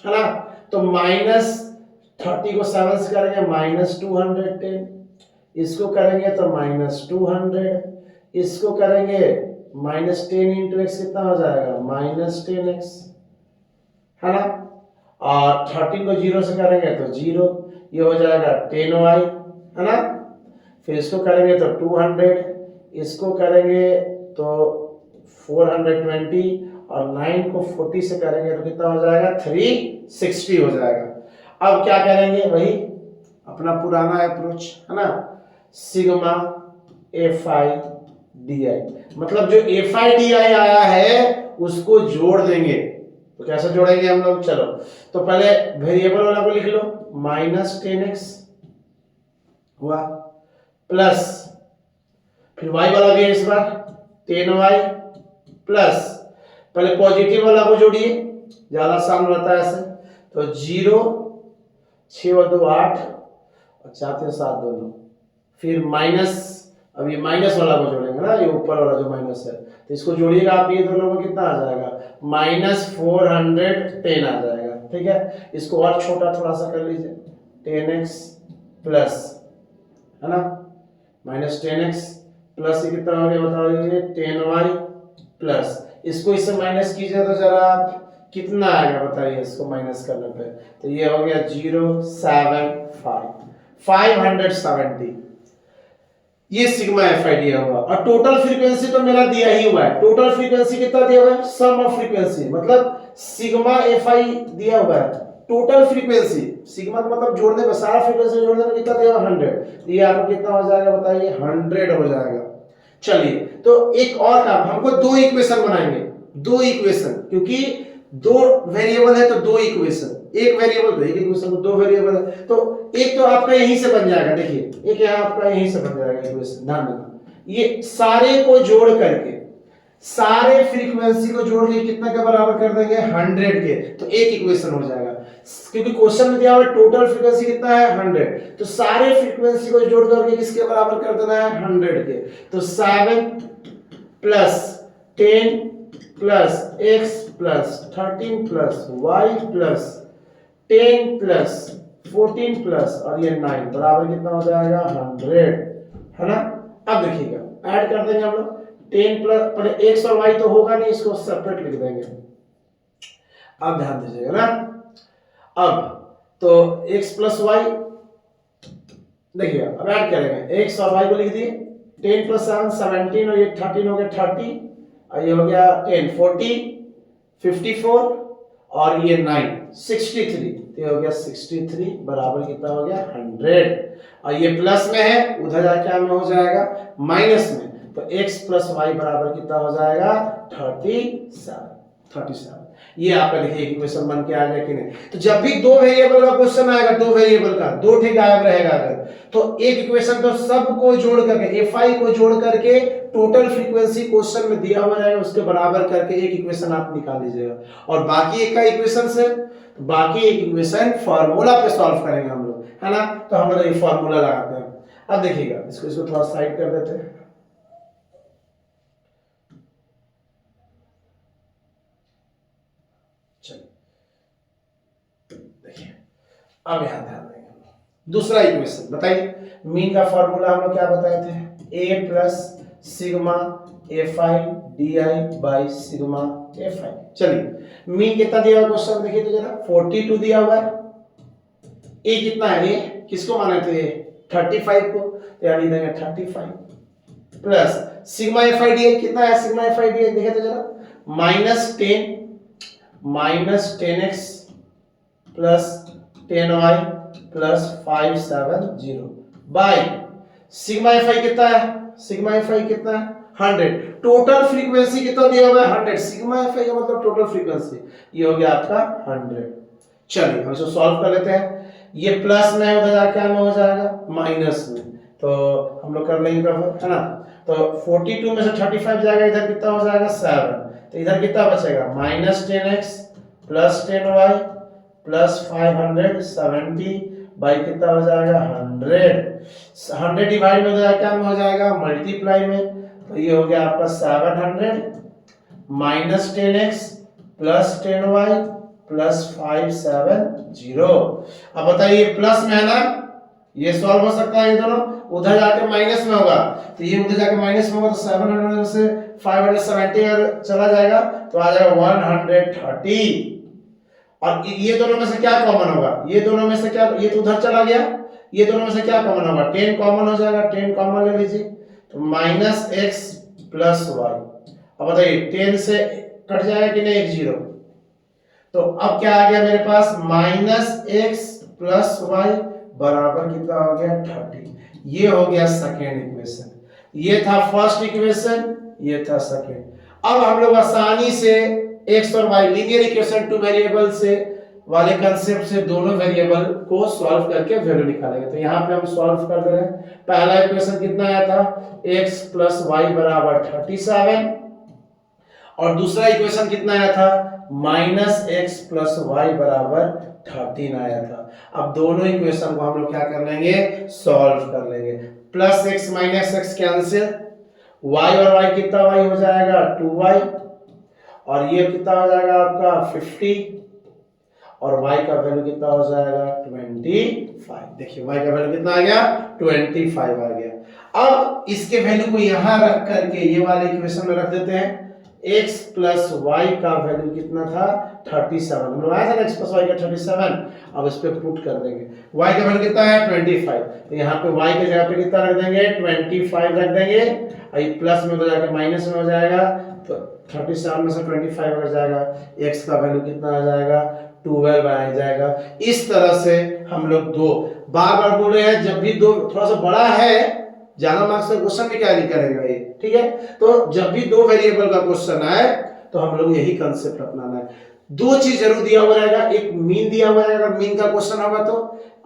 ना। तो -30 को 7 से करेंगे -210, इसको करेंगे तो -200, इसको करेंगे माइनस 10 इंटू एक्स कितना हो जाएगा माइनस 10x, है ना। और 13 को 0 से करेंगे तो 0, ये हो जाएगा 10y, है ना। फिर इसको करेंगे तो 200, इसको करेंगे तो 420, और 9 को 40 से करेंगे तो कितना हो जाएगा 360 हो जाएगा। अब क्या करेंगे, वही अपना पुराना अप्रोच, है ना, सिग्मा fi di, मतलब जो fi di आया है उसको जोड़ देंगे। तो कैसे जोड़ेंगे हम लोग, चलो तो पहले वेरिएबल वाला को लिख लो, माइनस 10x हुआ, प्लस फिर y वाला भी है इस बार 10y, प्लस पहले पॉजिटिव वाला को जोड़िए, ज्यादा आसान रहता है ऐसे, तो 0 6 और 2 8 और 4 3 7 2 9, फिर माइनस, अब ये माइनस वाला को जोड़ेंगे ना, ये ऊपर वाला जो माइनस है, तो इसको जोड़िएगा आप, ये दोनों को कितना आ जाएगा माइनस 410 आ जाएगा, ठीक है। इसको और छोटा थोड़ा सा कर लीजिए, 10x प्लस, है ना, माइनस 10x प्लस ये कितना हो गया बताओ, ये 10y प्लस, इसको इससे माइनस कीजिए तो जरा आप कितना आएगा बताइए, इसको माइनस करने पे, तो ये हो गया 075 570, ये सिग्मा fi दिया हुआ। और टोटल फ्रीक्वेंसी तो मेरा दिया ही हुआ है, टोटल फ्रीक्वेंसी कितना दिया हुआ है, सम ऑफ फ्रीक्वेंसी, मतलब सिग्मा fi दिया हुआ है, टोटल फ्रीक्वेंसी, सिग्मा का मतलब जोड़ने पे, सारा फ्रीक्वेंसी जोड़ने में कितना दिया हुआ 100, ये आपको कितना हो जाएगा बताइए 100 हो जाएगा। चलिए तो एक और काम, हमको दो इक्वेशन बनाएंगे, दो इक्वेशन, क्योंकि दो वेरिएबल है तो दो इक्वेशन, एक वेरिएबल तो एक इक्वेशन, तो दो वेरिएबल है तो एक तो आपका यहीं से बन जाएगा, देखिए एक यहाँ आपका यहीं से बन जाएगा इक्वेशन, ध्यान देना, ये सारे को जोड़ करके, सारे फ्रीक्वेंसी को जोड़ के कितना के बराबर कर देंगे 100 के, तो एक इक्वेशन हो जाएगा, क्योंकि क्वेश्चन में दिया हुआ टोटल फ्रीक्वेंसी कितना है 100, तो सारे फ्रीक्वेंसी को जोड़ करके किसके बराबर कर देना है 100 के, तो 7 plus 10 plus x plus 13 plus y plus 10 plus 14 plus और ये 9 बराबर कितना हो जाएगा 100, है ना। अब देखिएगा ऐड कर देंगे हम लोग, 10 प्लस पहले x और y तो होगा नहीं, इसको सेपरेट लिख देंगे। अब ध्यान दीजिएगा ना, अब तो x प्लस y, देखिए अब ऐड करेंगे, x और y को लिख दिए, 10 प्लस 7 17 और ये 13 हो गया 30 और ये हो गया 10 40 54 और ये 9 63, तो ये हो गया 63 बराबर कितना हो गया 100, और ये प्लस में है, उधर जाके क्या में हो जाएगा माइनस में, तो x प्लस y बराबर कितना हो जाएगा 37। ये आपका देखिए इक्वेशन बन के आ गया कि नहीं। तो जब भी दो वेरिएबल का क्वेश्चन आएगा, दो वेरिएबल का दो ठीक गायब रहेगा अगर, तो एक इक्वेशन तो सबको जोड़ करके fi को जोड़ करके टोटल फ्रीक्वेंसी क्वेश्चन में दिया हुआ रहेगा उसके बराबर करके एक इक्वेशन आप निकाल लीजिएगा, और बाकी एक का इक्वेशन से बाकी एक इक्वेशन फार्मूला पे सॉल्व करेंगे हम लोग, है ना। तो हम लोग ये फार्मूला लगाते हैं। अब देखिएगा इसको थोड़ा साइड कर देते हैं, देखिए अब यहां ध्यान देंगे दूसरा इक्वेशन, बताइए मीन का फार्मूला हम लोग क्या बताए थे, a plus sigma fi di by sigma fi। चलिए मीन कितना दिया हुआ क्वेश्चन देखिए तो जरा 42 दिया हुआ है, a कितना है, a किसको माने थे 35 को, तो यानी देंगे 35 प्लस सिग्मा fi di कितना है, सिग्मा fi di देखे तो जरा minus 10x plus 10y plus 570 by sigma fi कितना है, सिग्मा fi कितना है 100, टोटल फ्रीक्वेंसी कितना दिया हुआ है 100, सिग्मा fi का मतलब टोटल फ्रीक्वेंसी, ये हो गया आपका 100। चलिए हम इसको सॉल्व कर लेते हैं, ये प्लस में है उधर जाके क्या में हो जाएगा माइनस में, तो हम लोग कर लेंगे है ना। तो 42 में से 35 जाएगा, इधर कितना हो जाएगा 7, तो इधर कितना बचेगा minus 10x plus 10y plus 570 by कितना हो जाएगा 100 डिवाइड में हो जाएगा क्या में हो जाएगा मल्टीप्लाई में, तो ये हो गया आपका 700 minus 10x plus 10y plus 570। अब बताइए प्लस में है ना, ये सॉल्व हो सकता है, ये दोनों उधर जाके माइनस में होगा, तो ये उधर जाके माइनस में होगा, तो 700 से 570 अगर चला जाएगा तो आ जाएगा 130। और ये दोनों में से क्या कॉमन होगा, ये दोनों में से क्या, ये तो उधर चला गया, ये दोनों में से क्या कॉमन होगा, 10 कॉमन हो जाएगा, 10 कॉमन ले लीजिए तो माइनस एक्स प्लस वाई। अब बताइए 10 से कट जाएगा कि नहीं, एक जीरो, तो अब क्या आ गया मेरे पास माइनस एक्स प्लस वाई बराबर कितना हो गया 30। ये हो गया सेकेंड इक्वेशन, ये था फर्स्ट इक्वेशन, ये था सेकेंड। अब हम लोग आसानी से एक्स और y linear equation two variable से वाले कंसेप्ट से दोनों वेरिएबल को सॉल्व करके वैल्यू निकालेंगे। तो यहाँ पे हम सॉल्व कर दे रहे हैं। पहला इक्वेशन कितना आया था, x प्लस वाई बराबर 37, और दूसरा इक्वेशन कितना आया था, माइनस एक्स प्लस वाई बराबर 13 आया था। अब दोनों इक्वेशन को हम लोग क्या कर लेंगे, सॉल्व कर लेंगे। Plus x minus x cancel, y और y कितना y हो जाएगा 2y, और ये कितना हो जाएगा आपका 50, और y का वैल्यू कितना हो जाएगा 25। देखिए y का वैल्यू कितना आ गया 25 आ गया। अब इसके वैल्यू को यहां रख करके ये वाले इक्वेशन में रख देते हैं। x प्लस वाई का वैल्यू कितना था 37, हम लोग आया था ना x प्लस वाई का 37। अब इस पे पुट कर देंगे, y का वैल्यू कितना है 25, तो यहाँ पे y के जगह पे कितना रख देंगे 25 रख देंगे, और ये प्लस में हो जाएगा माइनस में हो जाएगा, तो 37 में से 25 अगर जाएगा, x का वैल्यू कितना आ जाएगा 12 आ जाएगा। इस तरह से हम लोग दो बार बार बोल रहे हैं, जब भी दो थोड़ा सा बड़ा है, ज्यादा मार्क्स का क्वेश्चन भी कैरी करेगा ये, ठीक है। तो जब भी दो वेरिएबल का क्वेश्चन आए तो हम लोग यही कंसेप्ट अपनाना है। दो चीज जरूर दिया हुआ रहेगा, एक मीन दिया हुआ रहेगा, मीन का क्वेश्चन होगा तो,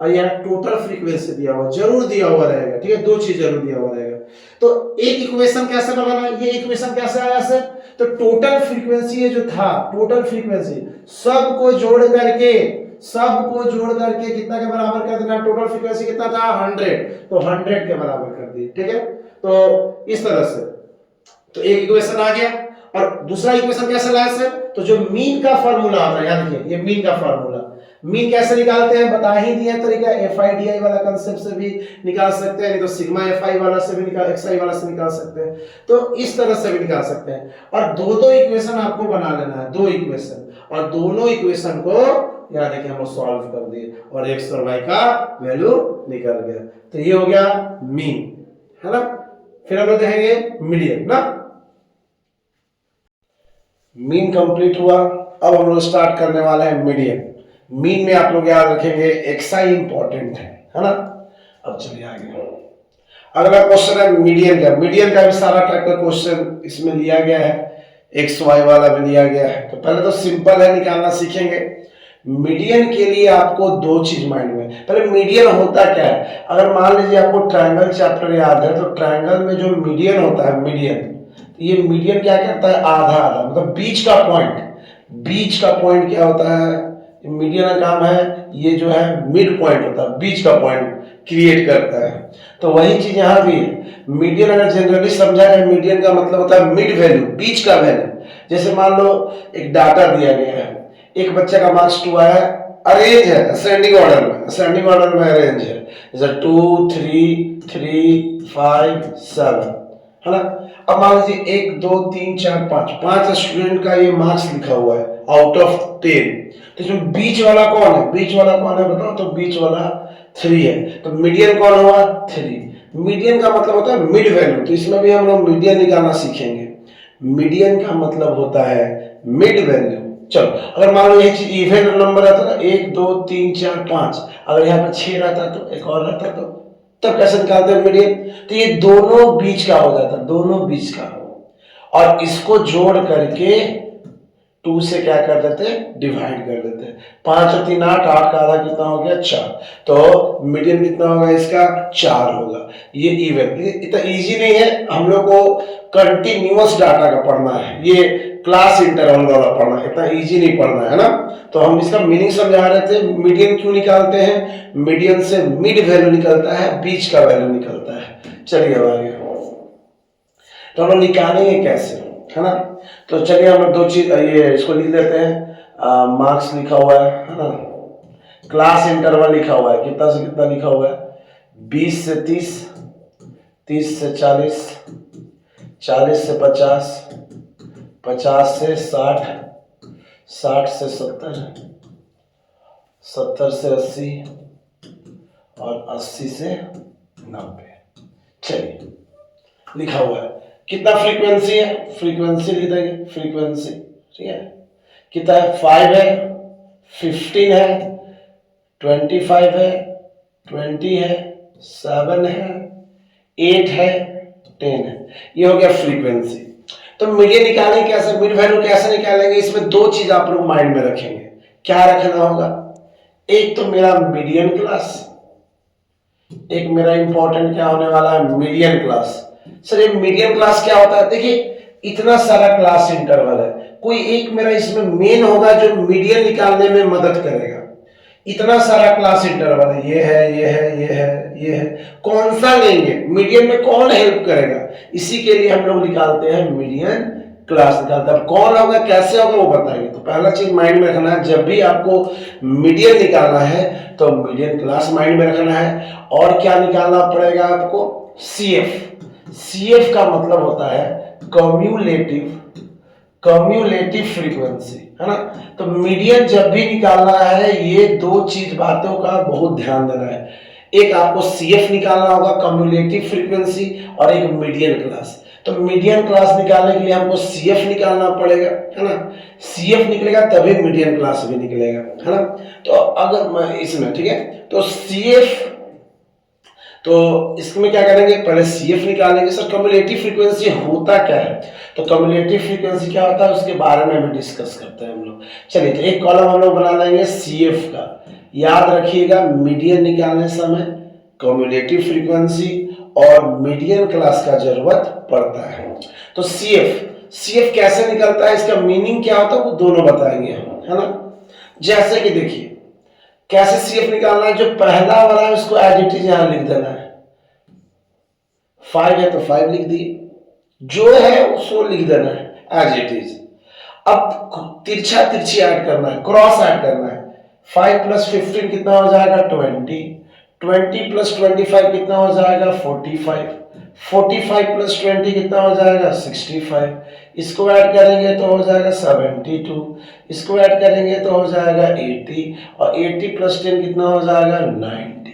और यार टोटल फ्रीक्वेंसी दिया हुआ जरूर दिया हुआ रहेगा, ठीक है। दो चीज जरूर दिया हुआ रहेगा। तो एक इक्वेशन कैसे बनाना, ये इक्वेशन कैसे आया सर, तो टोटल फ्रीक्वेंसी ये जो था, टोटल फ्रीक्वेंसी सबको जोड़ करके कितना के बराबर कर देना, टोटल फ्रीक्वेंसी कितना था 100, तो 100 के बराबर कर दिए, ठीक है। तो इस तरह से तो एक इक्वेशन आ गया। और दूसरा इक्वेशन कैसे लाया सर, तो जो मीन का फार्मूला आता है, याद रखिए ये मीन का फार्मूला, मीन कैसे निकालते हैं बता ही दिया तरीका, FIDI वाला कंसेप्ट से भी निकाल सकते हैं, नहीं तो सिग्मा FI वाला से भी निकाल, XI वाला से निकाल सकते हैं, तो इस तरह से भी निकाल सकते हैं। और दो इक्वेशन आपको बना लेना है, दो इक्वेशन, और दोनों इक्वेशन को यहाँ देखिए हम सॉल्व कर दिए, और x और y का वैल्यू निकल गया। तो ये हो गया मीन, है ना। फिर हम लोग देखेंगे मीडियन ना। मीन कंप्लीट हुआ, अब हम लोग स्टार्ट करने वाले हैं मीडियन। मीन में आप लोग याद रखेंगे xi इंपॉर्टेंट है ना। अब चलिए आगे, अगला क्वेश्चन है मीडियन का। मीडियन का भी सारा टाइप का क्वेश्चन इसमें लिया गया है, एक्स वाई वाला भी लिया गया है। तो पहले तो सिंपल है, निकालना सीखेंगे। मीडियन के लिए आपको दो चीज माइंड में, पहले मीडियन होता क्या है। अगर मान लीजिए आपको ट्रायंगल चैप्टर याद है, तो ट्रायंगल में जो मीडियन होता है, मीडियन, तो ये मीडियन क्या करता है, आधा आधा, मतलब बीच का पॉइंट। बीच का पॉइंट क्या होता है, मीडियन का काम है, ये जो है मिड पॉइंट होता है, बीच का पॉइंट क्रिएट करता है। तो वही चीज यहाँ भी है। मीडियन अगर जनरली समझा जाए, मीडियन का मतलब होता है मिड वैल्यू, बीच का वैल्यू। जैसे मान लो एक डाटा दिया गया है, एक बच्चे का मार्क्स 2 आया, अरेंज है असेंडिंग ऑर्डर में, असेंडिंग ऑर्डर में अरेंज है, जैसे 2 3 3 5 7, है ना। अब मान लीजिए 1 2 3 4 5 स्टूडेंट का ये मार्क्स लिखा हुआ है आउट ऑफ 10। तो इसमें बीच वाला कौन है, बीच वाला कौन है बताओ, तो बीच वाला 3 है। तो मीडियन कौन हुआ 3। मीडियन का मतलब होता है मिड वैल्यू, तो इसमें भी हम लोग मीडियन निकालना सीखेंगे। मीडियन का मतलब होता है मिड वैल्यू। चलो अगर मान लो ये चीज इवन नंबर आता ना 1 2 3 4 5, अगर यहाँ पे 6 रहता तो एक और रहता तो तब कैसे निकालते हैं मीडियन। तो ये दोनों बीच का हो जाता, दोनों बीच का, और इसको जोड़ करके 2 से क्या कर देते हैं, डिवाइड कर देते हैं। 5 और 3 8, 8 का आधा कितना हो गया 4, तो मीडियन कितना होगा इसका 4 होगा। ये इवन, इतना इजी नहीं है, हम लोग को कंटिन्यूअस डाटा का पढ़ना है, ये क्लास इंटरवल वाला पढ़ना, इतना इजी नहीं पढ़ना है ना। तो हम इसका मीनिंग समझा रहे थे, मीडियन क्यों निकालते हैं, मीडियन से मिड वैल्यू निकलता है, बीच का वैल्यू निकलता है। चलिए अब आगे, तो हम निकालेंगे कैसे, है ना। तो चलिए हम लोग दो चीज, ये इसको लिख लेते हैं, मार्क्स लिखा हुआ है ना, क्लास इंटरवल लिखा हुआ है, कितना से कितना लिखा हुआ है, 20 से 30, 30 से 40, 40 से 50, 50 से 60, 60 से 70, 70 से 80 और 80 से 90। चलिए लिखा हुआ है कितना फ्रीक्वेंसी है, फ्रीक्वेंसी लिख देंगे, फ्रीक्वेंसी ठीक है। कितना है, 5 है, 15 है, 25 है, 20 है, 7 है, 8 है, 10 है। ये हो गया फ्रीक्वेंसी। तो मीडियन निकालेंगे कैसे, मिड वैल्यू कैसे निकालेंगे, इसमें दो चीज आप लोग माइंड में रखेंगे। क्या रखना होगा, एक तो मेरा मीडियन क्लास, एक मेरा इंपॉर्टेंट क्या होने वाला है, मीडियन क्लास। सर ये मीडियन क्लास क्या होता है, देखिए इतना सारा क्लास इंटरवल है, कोई एक मेरा इसमें मेन होगा जो मीडियन निकालने में मदद करेगा। इतना सारा क्लास इंटरवल है, ये है, ये है, ये है, ये है, कौन सा लेंगे, मीडियन में कौन हेल्प करेगा, इसी के लिए हम लोग निकालते हैं मीडियन क्लास निकालते हैं। कौन होगा, कैसे होगा, वो बताएंगे। तो पहला चीज माइंड में रखना है, जब भी आपको मीडियन निकालना है तो मीडियन क्लास माइंड में रखना है। और क्या निकालना पड़ेगा आपको, सीएफ। सीएफ का मतलब होता है कम्युलेटिव फ्रीक्वेंसी, है ना। तो मीडियन जब भी निकालना है, ये दो चीज बातों का बहुत ध्यान देना है। एक आपको सीएफ निकालना होगा, कम्युलेटिव फ्रीक्वेंसी, और एक मीडियन क्लास। तो मीडियन क्लास निकालने के लिए हमको सीएफ निकालना पड़ेगा, है ना। सीएफ निकलेगा तभी मीडियन क्लास भी निकलेगा, है ना। तो अगर मैं इसमें ठीक है, तो सीएफ, तो इसमें क्या करेंगे, पहले सीएफ निकालेंगे। सर कम्युलेटिव फ्रीक्वेंसी होता क्या है, तो कम्युलेटिव फ्रीक्वेंसी क्या होता है उसके बारे में भी डिस्कस करते हैं हम लोग। चलिए तो एक कॉलम हम लोग बना लेंगे सीएफ का। याद रखिएगा मीडियन निकालने समय कम्युलेटिव फ्रीक्वेंसी और मीडियन क्लास का जरूरत पड़ता है। तो सीएफ कैसे निकलता है, इसका मीनिंग क्या होता है, वो दोनों बताएंगे हम, है ना। जैसे कि देखिए कैसे सीएफ निकालना है, जो पहला वाला है उसको एज इट इज यहां लिख देना है। 5 है तो 5 लिख दिए, जो है उसको लिख देना है एज इट इज। अब तिरछा तिरछी ऐड करना है, क्रॉस ऐड करना है। 5 प्लस 15 कितना हो जाएगा, 20। 20 प्लस 25 कितना हो जाएगा, 45। 45 प्लस 20 कितना हो जाएगा, 65। इसको ऐड करेंगे तो हो जाएगा 72। इसको ऐड करेंगे तो हो जाएगा 80, और 80 प्लस 10 कितना हो जाएगा, 90।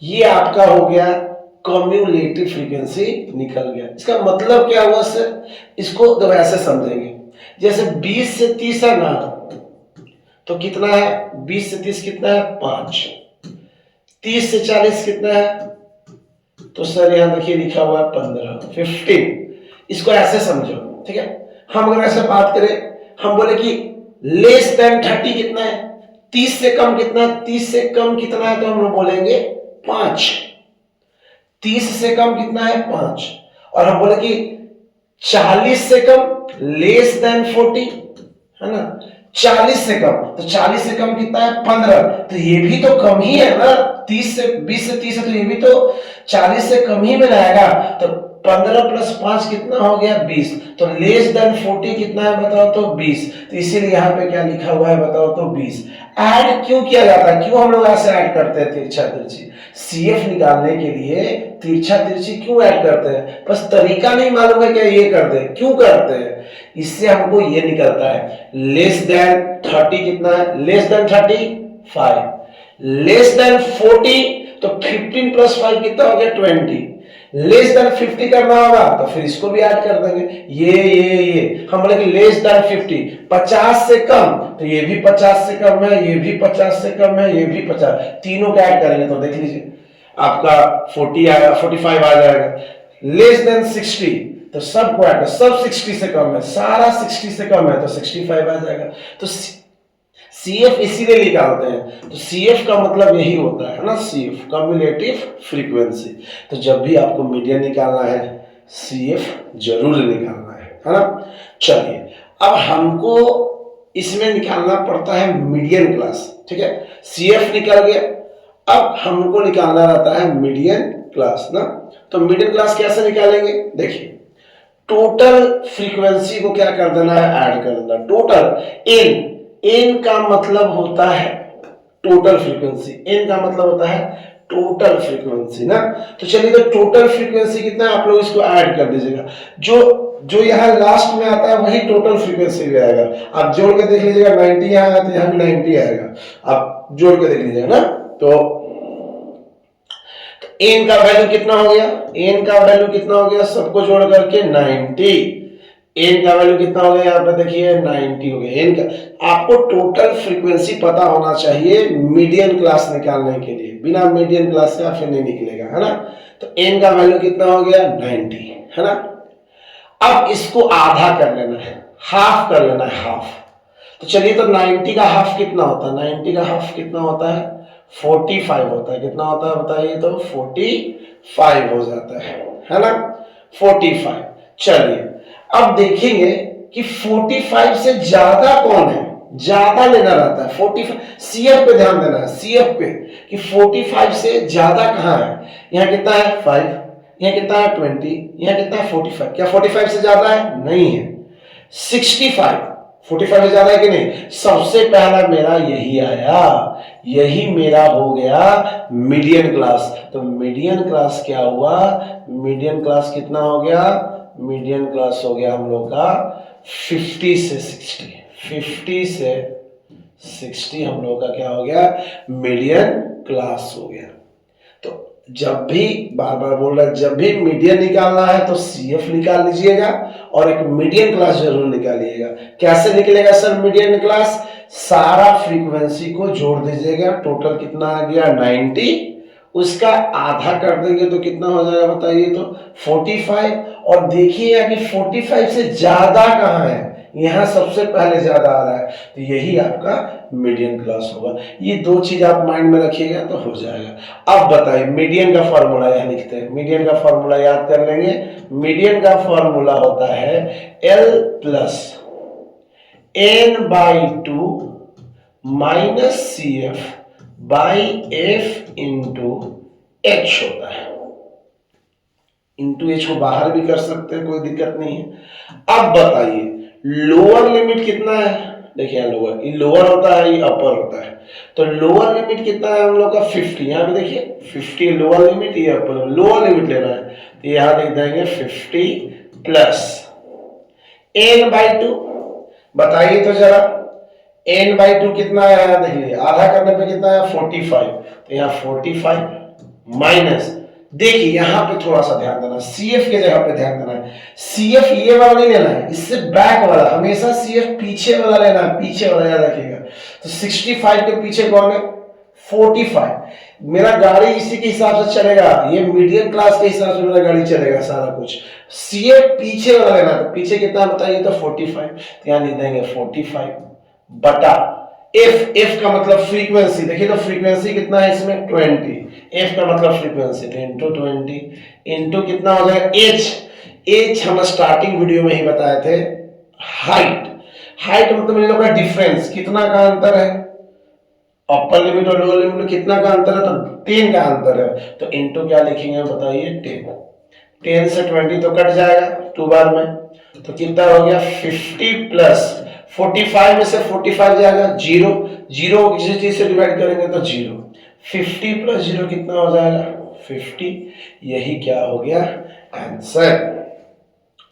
ये आपका हो गया कम्युलेटिव फ्रीक्वेंसी निकल गया। इसका मतलब क्या हुआ सर, इसको तो ऐसे समझेंगे, जैसे 20 से 30 है ना, तो कितना है, 20 से 30 कितना है, 5। 30 से 40 कितना है, तो सर यहां देखिए लिखा हुआ है 15। इसको ऐसे समझो, ठीक है। हम अगर ऐसे बात करें, हम बोले कि लेस देन 30 कितना है, 30 से कम कितना है, 30 से कम कितना है, तो हम लोग बोलेंगे 5। 30 से कम कितना है, 5। और हम बोले कि 40 से कम लेस देन 40, है ना। 40 से कम, तो 40 से कम कितना है, 15। तो ये भी तो कम ही है ना, 20 से 30 है, तो ये भी तो 40 से कम ही में रहेगा। तो 15 प्लस 5 कितना हो गया, 20। तो लेस देन 40 कितना है बताओ, तो 20। तो इसीलिए यहाँ पे क्या लिखा हुआ है बताओ, तो 20। ऐड क्यों किया जाता है, क्यों हम लोग ऐसे ऐड करते हैं तिरछा तिरछी, सीएफ निकालने के लिए तिरछा तिरछी क्यों ऐड करते हैं, बस तरीका नहीं मालूम है क्या, ये करते हैं, क्यों करते हैं, इससे हमको ये निकलता है। लेस देन 30 कितना है, लेस देन 35। लेस देन 40, तो 15 प्लस 5 कितना हो गया, 20। लेस देन 50 करना होगा तो फिर इसको भी ऐड कर देंगे, ये हम बोले कि लेस देन 50, 50 से कम, तो ये भी 50 से कम है, ये भी 50 से कम है, ये भी 50, तीनों का ऐड करेंगे तो देख लीजिए आपका 40 आएगा, 45 आ जाएगा। लेस देन 60, तो सबको ऐड, सब 60 से कम है, सारा 60 से कम है, तो 65 आ जाएगा। तो सीएफ इसीलिए निकालते हैं, तो सीएफ का मतलब यही होता है ना, सीएफ कम्युलेटिव फ्रीक्वेंसी। तो जब भी आपको मीडियन निकालना है, सीएफ जरूर निकालना है ना। चलिए अब हमको इसमें निकालना पड़ता है मीडियन क्लास, ठीक है। सीएफ निकल गया, अब हमको निकालना रहता है मीडियन क्लास ना। तो मीडियन क्लास कैसे निकालेंगे, देखिए टोटल फ्रीक्वेंसी को क्या कर देना है, ऐड कर देना, टोटल। एन का मतलब होता है टोटल फ्रीक्वेंसी, एन का मतलब होता है टोटल फ्रीक्वेंसी ना। तो चलिए, तो टोटल फ्रीक्वेंसी कितना है आप लोग इसको ऐड कर दीजिएगा। जो जो यहाँ लास्ट में आता है वही टोटल फ्रीक्वेंसी भी आएगा। आप जोड़ के देख लीजिएगा, 90 यहाँ आया तो यहाँ भी 90 आएगा। आप जोड़ के देख लीजिएगा ना। तो n का वैल्यू कितना हो गया, n का वैल्यू कितना हो गया, सबको जोड़ करके 90। n का वैल्यू कितना हो गया यहाँ पे देखिए 90 हो गया। n का आपको टोटल फ्रीक्वेंसी पता होना चाहिए मीडियन क्लास निकालने के लिए, बिना मीडियन क्लास का फिर नहीं निकलेगा, है ना। तो n का वैल्यू कितना हो गया 90, है ना। अब इसको आधा कर लेना है, हाफ कर लेना है, हाफ। तो चलिए, तो 90 का हाफ कितना होता है, 90 का हाफ कितना होता है 45 होता है। कितना होता है बताइए, तो 45 हो जाता है ना, 45। चलिए अब देखेंगे कि 45 से ज्यादा कौन है, ज्यादा लेना रहता है 45। सीएफ पे ध्यान देना है, सीएफ पे, कि 45 से ज्यादा कहां है। यहाँ कितना है 5, यहाँ कितना है 20, यहाँ कितना है 45। क्या 45 से ज्यादा है, नहीं है। 65 45 से ज्यादा है कि नहीं। सबसे पहला मेरा यही आया, यही मेरा हो गया मीडियन क्लास। तो मीडियन क्लास क्या हुआ, मीडियन क्लास कितना हो गया, मीडियन क्लास हो गया हम लोग का 50 से 60, 50 से 60 हम लोग का क्या हो गया, मीडियन क्लास हो गया। तो जब भी, बार बार बोल रहा है, जब भी मीडियन निकालना है तो सीएफ निकाल लीजिएगा और एक मीडियन क्लास जरूर निकालिएगा। कैसे निकलेगा सर मीडियन क्लास, सारा फ्रीक्वेंसी को जोड़ दीजिएगा, टोटल कितना आ गया 90, उसका आधा कर देंगे तो कितना हो जाएगा बताइए, तो 45। और देखिएगा कि 45 से ज्यादा कहां है, यहां सबसे पहले ज्यादा आ रहा है, तो यही आपका मीडियन क्लास होगा। ये दो चीज आप माइंड में रखिएगा तो हो जाएगा। अब बताइए मीडियन का फॉर्मूला यहां लिखते हैं, मीडियन का फॉर्मूला याद कर लेंगे। मीडियन का फॉर्मूला होता है L plus n/2 minus CF by F into H होता है। इंटू H को बाहर भी कर सकते हैं, कोई दिक्कत नहीं है। अब बताइए लोअर लिमिट कितना है, देखिए लोअर, ये लोअर होता है, ये अपर होता है। तो लोअर लिमिट कितना है हम लोग का 50, यहाँ पे देखिए 50 लोअर लिमिट, ये अपर लिमिट। लोअर लिमिट लेना है तो यहाँ लिख देंगे 50 प्लस n/2। बताइए तो जरा n/2 कितना है, देखिए आधा करने पे कितना है 45, तो यहाँ 45 माइनस, देखिए यहां पे थोड़ा सा ध्यान देना, सीएफ के जगह पे ध्यान देना है। सीएफ ये वाला नहीं लेना है, इससे बैक वाला, हमेशा सीएफ पीछे वाला लेना है, पीछे वाला याद रखिएगा। तो 65 के पीछे कौन है 45। मेरा गाड़ी इसी के हिसाब से चलेगा, ये मीडियम क्लास के हिसाब से मेरा गाड़ी चलेगा सारा कुछ। सीएफ पीछे वाला लेना, तो पीछे कितना बताइए, तो 45, तो यहां लिख देंगे 45 बटा एफ का मतलब फ्रीक्वेंसी, देखिए तो फ्रीक्वेंसी कितना है इसमें 20, एफ का मतलब फ्रीक्वेंसी, तो इंटू 20 इंटू कितना हो जाएगा एच हम स्टार्टिंग वीडियो में ही बताए थे, हाइट मतलब इन लोगों का डिफरेंस, कितना का अंतर है, अपर लिमिट और लोअर लिमिट में कितना का अंतर है, तो 10 का अंतर है। तो इंटू क्या लिखेंगे बताइए 10 से 20 तो कट जाएगा 2 बार में, तो कितना हो गया 50 प्लस 45 में से 45 जाएगा 0 किसी चीज से डिवाइड करेंगे तो 0, 50 प्लस 0 कितना हो जाएगा 50। यही क्या हो गया आंसर।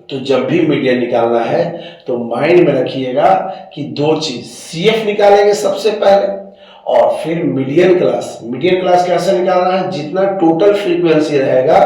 तो जब भी मीडियन निकालना है तो माइंड में रखिएगा कि दो चीज, सीएफ निकालेंगे सबसे पहले और फिर मीडियन क्लास कैसे निकालना है, जितना टोटल फ्रीक्वेंसी रहेगा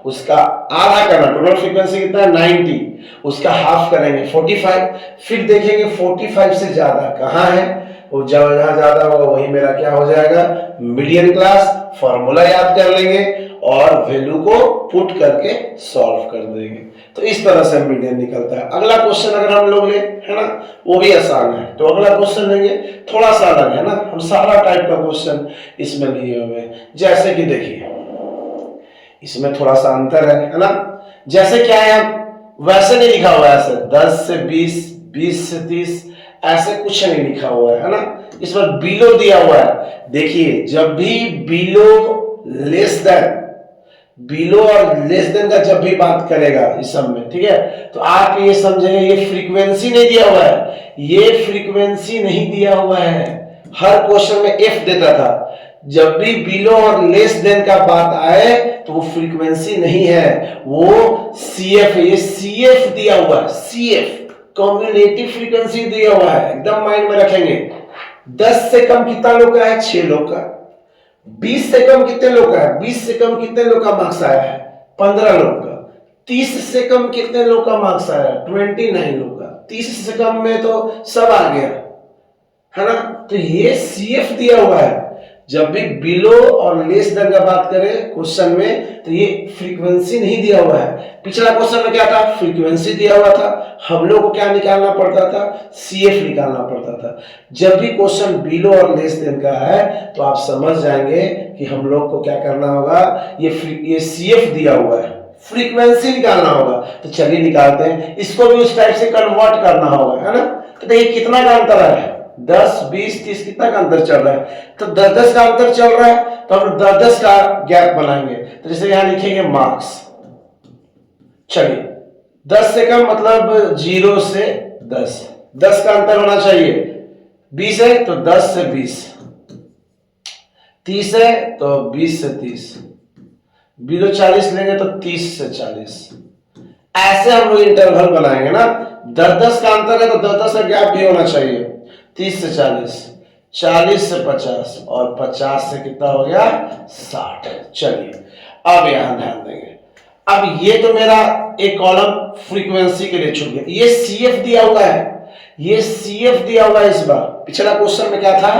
उसका आधा करना, टोटल फ्रीक्वेंसी कितना है 90, उसका हाफ करेंगे 45, फिर देखेंगे 45 से ज्यादा कहां है, वो जहां ज्यादा होगा वही मेरा क्या हो जाएगा मीडियन क्लास। फॉर्मूला याद कर लेंगे और वैल्यू को पुट करके सॉल्व कर देंगे, तो इस तरह से मीडियन निकलता है। अगला क्वेश्चन अगर हम लोग ले, है ना, वो भी आसान है, तो अगला क्वेश्चन लेंगे, थोड़ा सा अलग है ना, हम सारा टाइप का क्वेश्चन इसमें लिए हुए हैं। जैसे कि देखिए इसमें थोड़ा सा अंतर है ना, जैसे क्या है वैसे नहीं लिखा हुआ है, ऐसे 10 से 20, 20 से 30 ऐसे कुछ नहीं लिखा हुआ है ना, इस पर बिलो दिया हुआ है। देखिए जब भी बिलो और लेस देन का जब भी बात करेगा इस सब में, ठीक है, तो आप ये समझेंगे ये फ्रीक्वेंसी नहीं दिया हुआ है, ये फ्रीक्वेंसी नहीं दिया हुआ है, हर क्वेश्चन में एफ देता था, जब भी बिलो और लेस देन का बात आए तो वो फ्रीक्वेंसी नहीं है, वो CF है। ये CF दिया हुआ है, CF कम्युलेटिव फ्रीक्वेंसी दिया हुआ है, एकदम माइंड में रखेंगे। 10 से कम कितना लोग का है? 6 लोग का। 20 से कम कितने लोग का है? 20 से कम कितने लोग का मार्क्स आया है? 15 लोग का। 30 से कम कितने लोग का मार्क्स आया? 29 लोग का। 30 से कम में तो सब आ गया है ना। तो ये CF दिया हुआ है। जब भी बिलो और लेस देन का बात करें क्वेश्चन में तो ये फ्रीक्वेंसी नहीं दिया हुआ है। पिछला क्वेश्चन में क्या था? फ्रीक्वेंसी दिया हुआ था, हम लोग को क्या निकालना पड़ता था? CF निकालना पड़ता था। जब भी क्वेश्चन बिलो और लेस देन का है तो आप समझ जाएंगे कि हम लोग को क्या करना होगा, ये CF दिया हुआ है, फ्रीक्वेंसी निकालना होगा। तो चलिए निकालते हैं, इसको भी उस टाइप से कन्वर्ट करना होगा, है ना। तो देखिए कितना का अंतर है, 10, 20, 30 कितना का अंतर चल रहा है? तो 10-10 का अंतर चल रहा है, तो हम 10-10 का गैप बनाएंगे। तो जैसे यहां लिखेंगे मार्क्स, चलिए 10 से कम मतलब 0 से 10, 10 का अंतर होना चाहिए। 20 है तो 10 से 20, 30 है तो 20 से 30, बिलो 40 लेंगे तो 30 से 40। ऐसे हम लोग इंटरवल बनाएंगे ना। 10-10 का अंतर है तो 10-10 का गैप भी होना चाहिए। 30 से 40, 40 से 50 और 50 से कितना हो गया? 60। चलिए अब यहां ध्यान देंगे। अब ये तो मेरा एक कॉलम फ्रीक्वेंसी के लिए छूट गया। ये CF दिया हुआ है, ये CF दिया हुआ है। इस बार पिछला क्वेश्चन में क्या था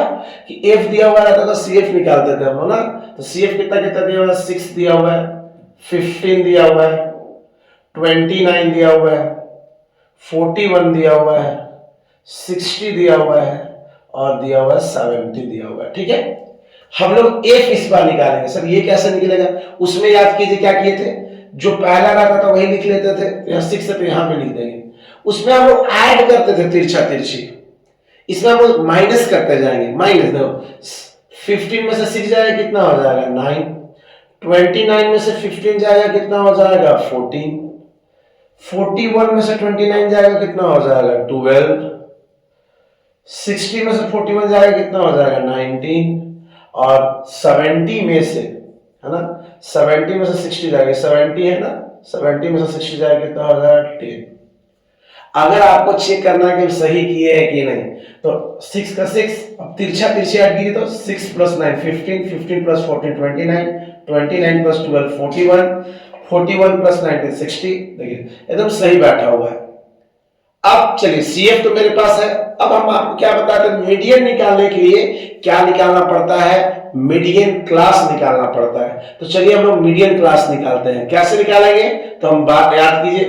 कि F दिया हुआ रहता था, CF निकालते थे हम ना। तो CF कितना कितना दिया हुआ है? 6 दिया हुआ है, 15 दिया हुआ है, 29 दिया हुआ है, 41 दिया हुआ है, 60 दिया हुआ है और दिया हुआ है 70 दिया हुआ है। ठीक है, हम लोग F इस बार निकालेंगे। सर ये कैसे निकलेगा? उसमें याद कीजिए क्या किए थे, जो पहला रहता था वही लिख लेते थे। यहाँ 6 है तो यहाँ पे लिख देंगे। उसमें हम लोग ऐड करते थे तिरछा तिरछी, इसमें हम लोग माइनस करते जाएंगे। माइनस देखो 15 में से 6 जाएगा कितना हो जाएगा? 9। 29 में से 15 जाएगा कितना हो जाएगा? 14। 41 में से 29 जाएगा कितना हो जाएगा? 12। 60 में से 41 जाएगा कितना हो जाएगा? 19। और 70 में से, है ना, 70 में से 60 जाएगा, 70 है ना, 70 में से 60 जाएगा कितना हो जाएगा? 10। अगर आपको चेक करना है कि सही किए है कि नहीं तो 6 का 6, अब तिरछा तिरछी ऐड कीजिए तो 6 + 9 15, 15 + 14 29, 29 + 12 41, 41 + 19 60। देखिए एकदम सही बैठा हुआ है। अब चलिए CF तो मेरे पास है। अब हम आपको क्या बताते हैं, मीडियन निकालने के लिए क्या निकालना पड़ता है? मीडियन क्लास निकालना पड़ता है। तो चलिए हम लोग मीडियन क्लास निकालते हैं। कैसे निकालेंगे? तो हम बात याद कीजिए,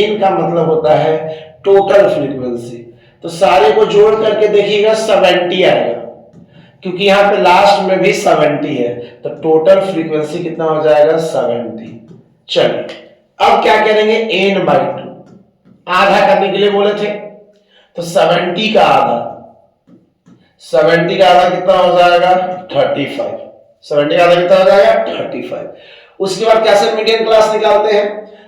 N का मतलब होता है टोटल फ्रीक्वेंसी। तो सारे को जोड़ करके देखिएगा 70 आएगा, क्योंकि यहाँ पे लास्ट में भी 70 है। तो टोटल फ्रीक्वेंसी कितना हो जाएगा? 70। चलिए अब क्या करेंगे? N/2 आधा करने के लिए बोले थे, तो 70 का आधा, 70 का आधा कितना हो जाएगा? 35। 70 का आधा कितना हो जाएगा? 35। उसके बाद कैसे मीडियन क्लास निकालते हैं?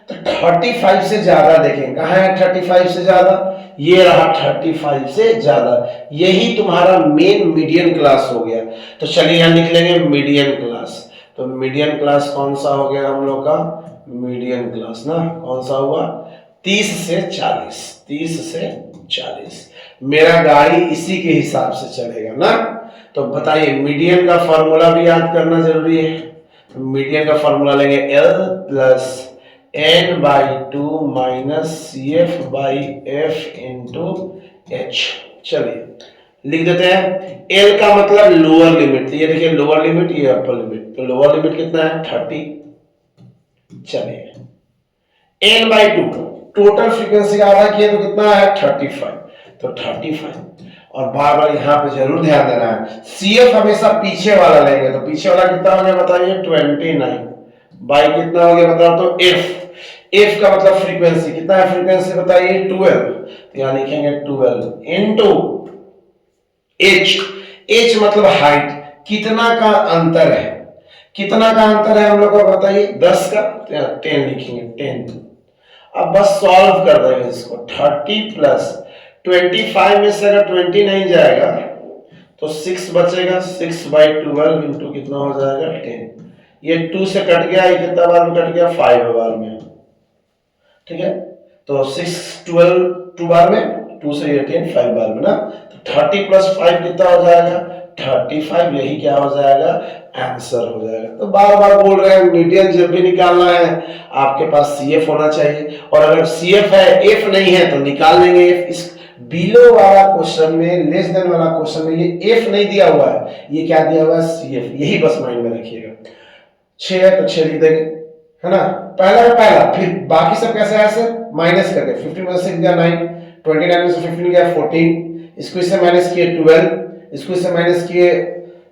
तो 35 से ज्यादा देखें, कहां है 35 से ज्यादा? ये रहा 35 से ज्यादा, यही तुम्हारा मेन मीडियन क्लास हो गया। तो चलिए यहां लिख लेंगे मीडियन क्लास। तो मीडियन क्लास कौन सा हो गया हम लोग का? मीडियन क्लास ना, कौन सा हुआ? 30 से 40, 30 से 40। मेरा गाड़ी इसी के हिसाब से चलेगा ना। तो बताइए मीडियन का फॉर्मूला भी याद करना जरूरी है। तो मीडियन का फॉर्मूला लेंगे L + N/2 - CF/F × H। चलिए लिख देते हैं। L का मतलब लोअर लिमिट, ये देखिए लोअर लिमिट, ये अपर लिमिट। तो लोअर लिमिट कितना है? 30। चलिए N/2 टोटल फ्रीक्वेंसी का आधा किए तो कितना है? 35। तो 35। और बार बार यहाँ पे जरूर ध्यान देना है, CF हमेशा पीछे वाला लेंगे। तो पीछे वाला कितना हो गया बताइए? 29 बाई कितना हो गया बताओ? तो F का मतलब फ्रीक्वेंसी कितना है? फ्रीक्वेंसी बताइए 12। तो यहाँ लिखेंगे 12 इनटू H मतलब हाइट, कितना का अंतर है? कितना का अंतर है हम लोग को बताइए? 10 का, तो यहाँ 10 लिखेंगे 10। अब बस सॉल्व कर देंगे इसको। 30 + 25 में से अगर 29 जाएगा तो 6 बचेगा, 6/12 इंटू कितना हो जाएगा 10। ये 2 से कट गया, ये कितना बार में कट गया 5 बार में, ठीक है। तो 6 12 2 बार में, 2 से ये 10 5 बार में ना, तो 30 प्लस 5 कितना हो जाएगा 35। यही क्या हो जाएगा आंसर हो जाएगा। तो बार बार बोल रहे हैं मीडियन जब भी निकालना है आपके पास CF होना चाहिए, और अगर CF है F नहीं है तो निकाल लेंगे F। इस बिलो वाला क्वेश्चन में, लेस देन वाला क्वेश्चन में ये F नहीं दिया हुआ है, ये क्या दिया हुआ है CF, यही बस माइंड में रखिएगा। 6 है तो 6 लिख देंगे, है ना, पहला पहला, फिर बाकी सब कैसे है सर माइनस करके, 15 में से 6 गया 9, 29 में से 15 गया 14, इसको इससे माइनस किए 12, इसको इससे माइनस किए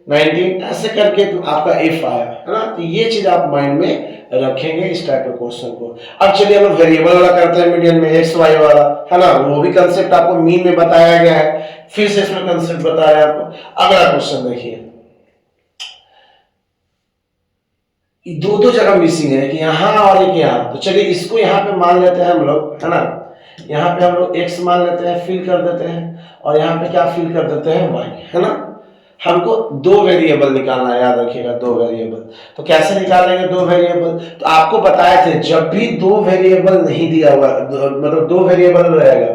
19, ऐसे करके तो आपका F आया, है ना। तो ये चीज आप माइंड में रखेंगे इस टाइप के क्वेश्चन को। अब चलिए हम लोग वेरिएबल वाला करते हैं मीडियन में, एक्स वाई वाला, है ना, वो भी कंसेप्ट आपको मीन में बताया गया है, फिर से इसमें कंसेप्ट बताया आपको। अगला क्वेश्चन देखिए, दो जगह मिसिंग है, कि यहाँ और एक यहाँ। तो चलिए इसको यहाँ पे मान लेते हैं हम लोग, है ना, यहाँ पे हम लोग x मान लेते हैं, फिल कर देते हैं, और यहाँ पे क्या फिल कर देते हैं y, है ना। हमको दो वेरिएबल निकालना है, याद रखिएगा दो वेरिएबल। तो कैसे निकालेंगे दो वेरिएबल, तो आपको बताए थे जब भी दो वेरिएबल नहीं दिया हुआ, मतलब दो वेरिएबल रहेगा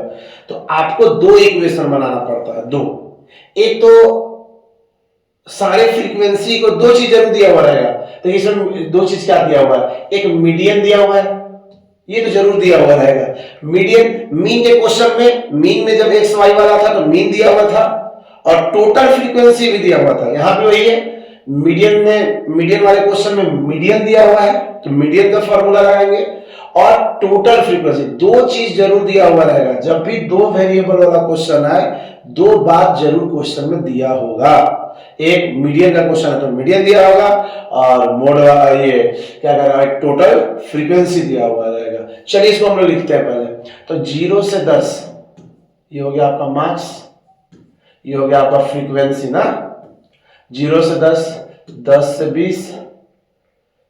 तो आपको दो इक्वेशन बनाना पड़ता है, दो। एक तो सारे फ्रीक्वेंसी को दो चीज जरूर दिया हुआ रहेगा, तो इसमें दो चीज क्या दिया हुआ है, एक मीडियन दिया हुआ है, ये तो जरूर दिया हुआ रहेगा मीडियन। मीन के क्वेश्चन में, मीन में जब एक्स वाई वाला था तो मीन दिया हुआ था, और टोटल फ्रीक्वेंसी भी दिया हुआ था, यहां पे वही है। मीडियन में, मीडियन वाले क्वेश्चन में मीडियन दिया हुआ है तो मीडियन का फॉर्मूला लगाएंगे, और टोटल फ्रीक्वेंसी, दो चीज जरूर दिया हुआ रहेगा। जब भी दो वेरिएबल वाला क्वेश्चन आए, दो बात जरूर क्वेश्चन में दिया होगा। एक मीडियन का क्वेश्चन है तो मीडियन दिया होगा, और मोड ये क्या कर रहा है, टोटल फ्रीक्वेंसी दिया हुआ रहेगा। चलिए इसको हम लोग लिखते हैं पहले। तो 0 से 10 ये हो गया आपका मार्क्स, ये हो गया आपका फ्रीक्वेंसी ना। 0 से 10, 10 से 20,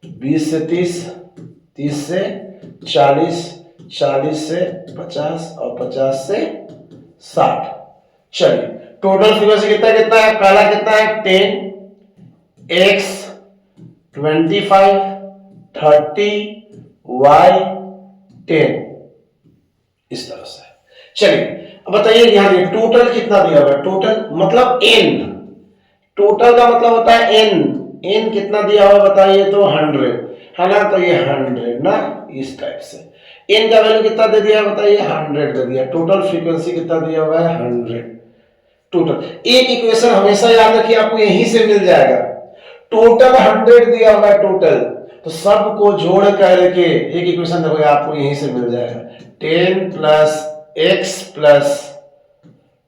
20 से 30, 30 से 40, 40 से 50, और 50 से 60। चलिए टोटल फ्रीक्वेंसी कितना कितना है, पहला कितना है 10, x 25, 30, y 10, इस तरह से। चलिए अब बताइए यहां देखिए टोटल कितना दिया हुआ है, टोटल मतलब n, टोटल का मतलब होता है n, n कितना दिया हुआ है बताइए, तो 100, है ना, तो ये 100 ना, इस टाइप से। n का वैल्यू कितना दे दिया बताइए, 100 दे दिया। टोटल फ्रीक्वेंसी कितना दिया हुआ है 100। टोटल एक इक्वेशन हमेशा याद रखिए आपको यहीं से मिल जाएगा, टोटल 100 दिया हुआ है टोटल, तो सबको जोड़ करके एक इक्वेशन देखोगे आपको यहीं से मिल जाएगा। 10 plus x plus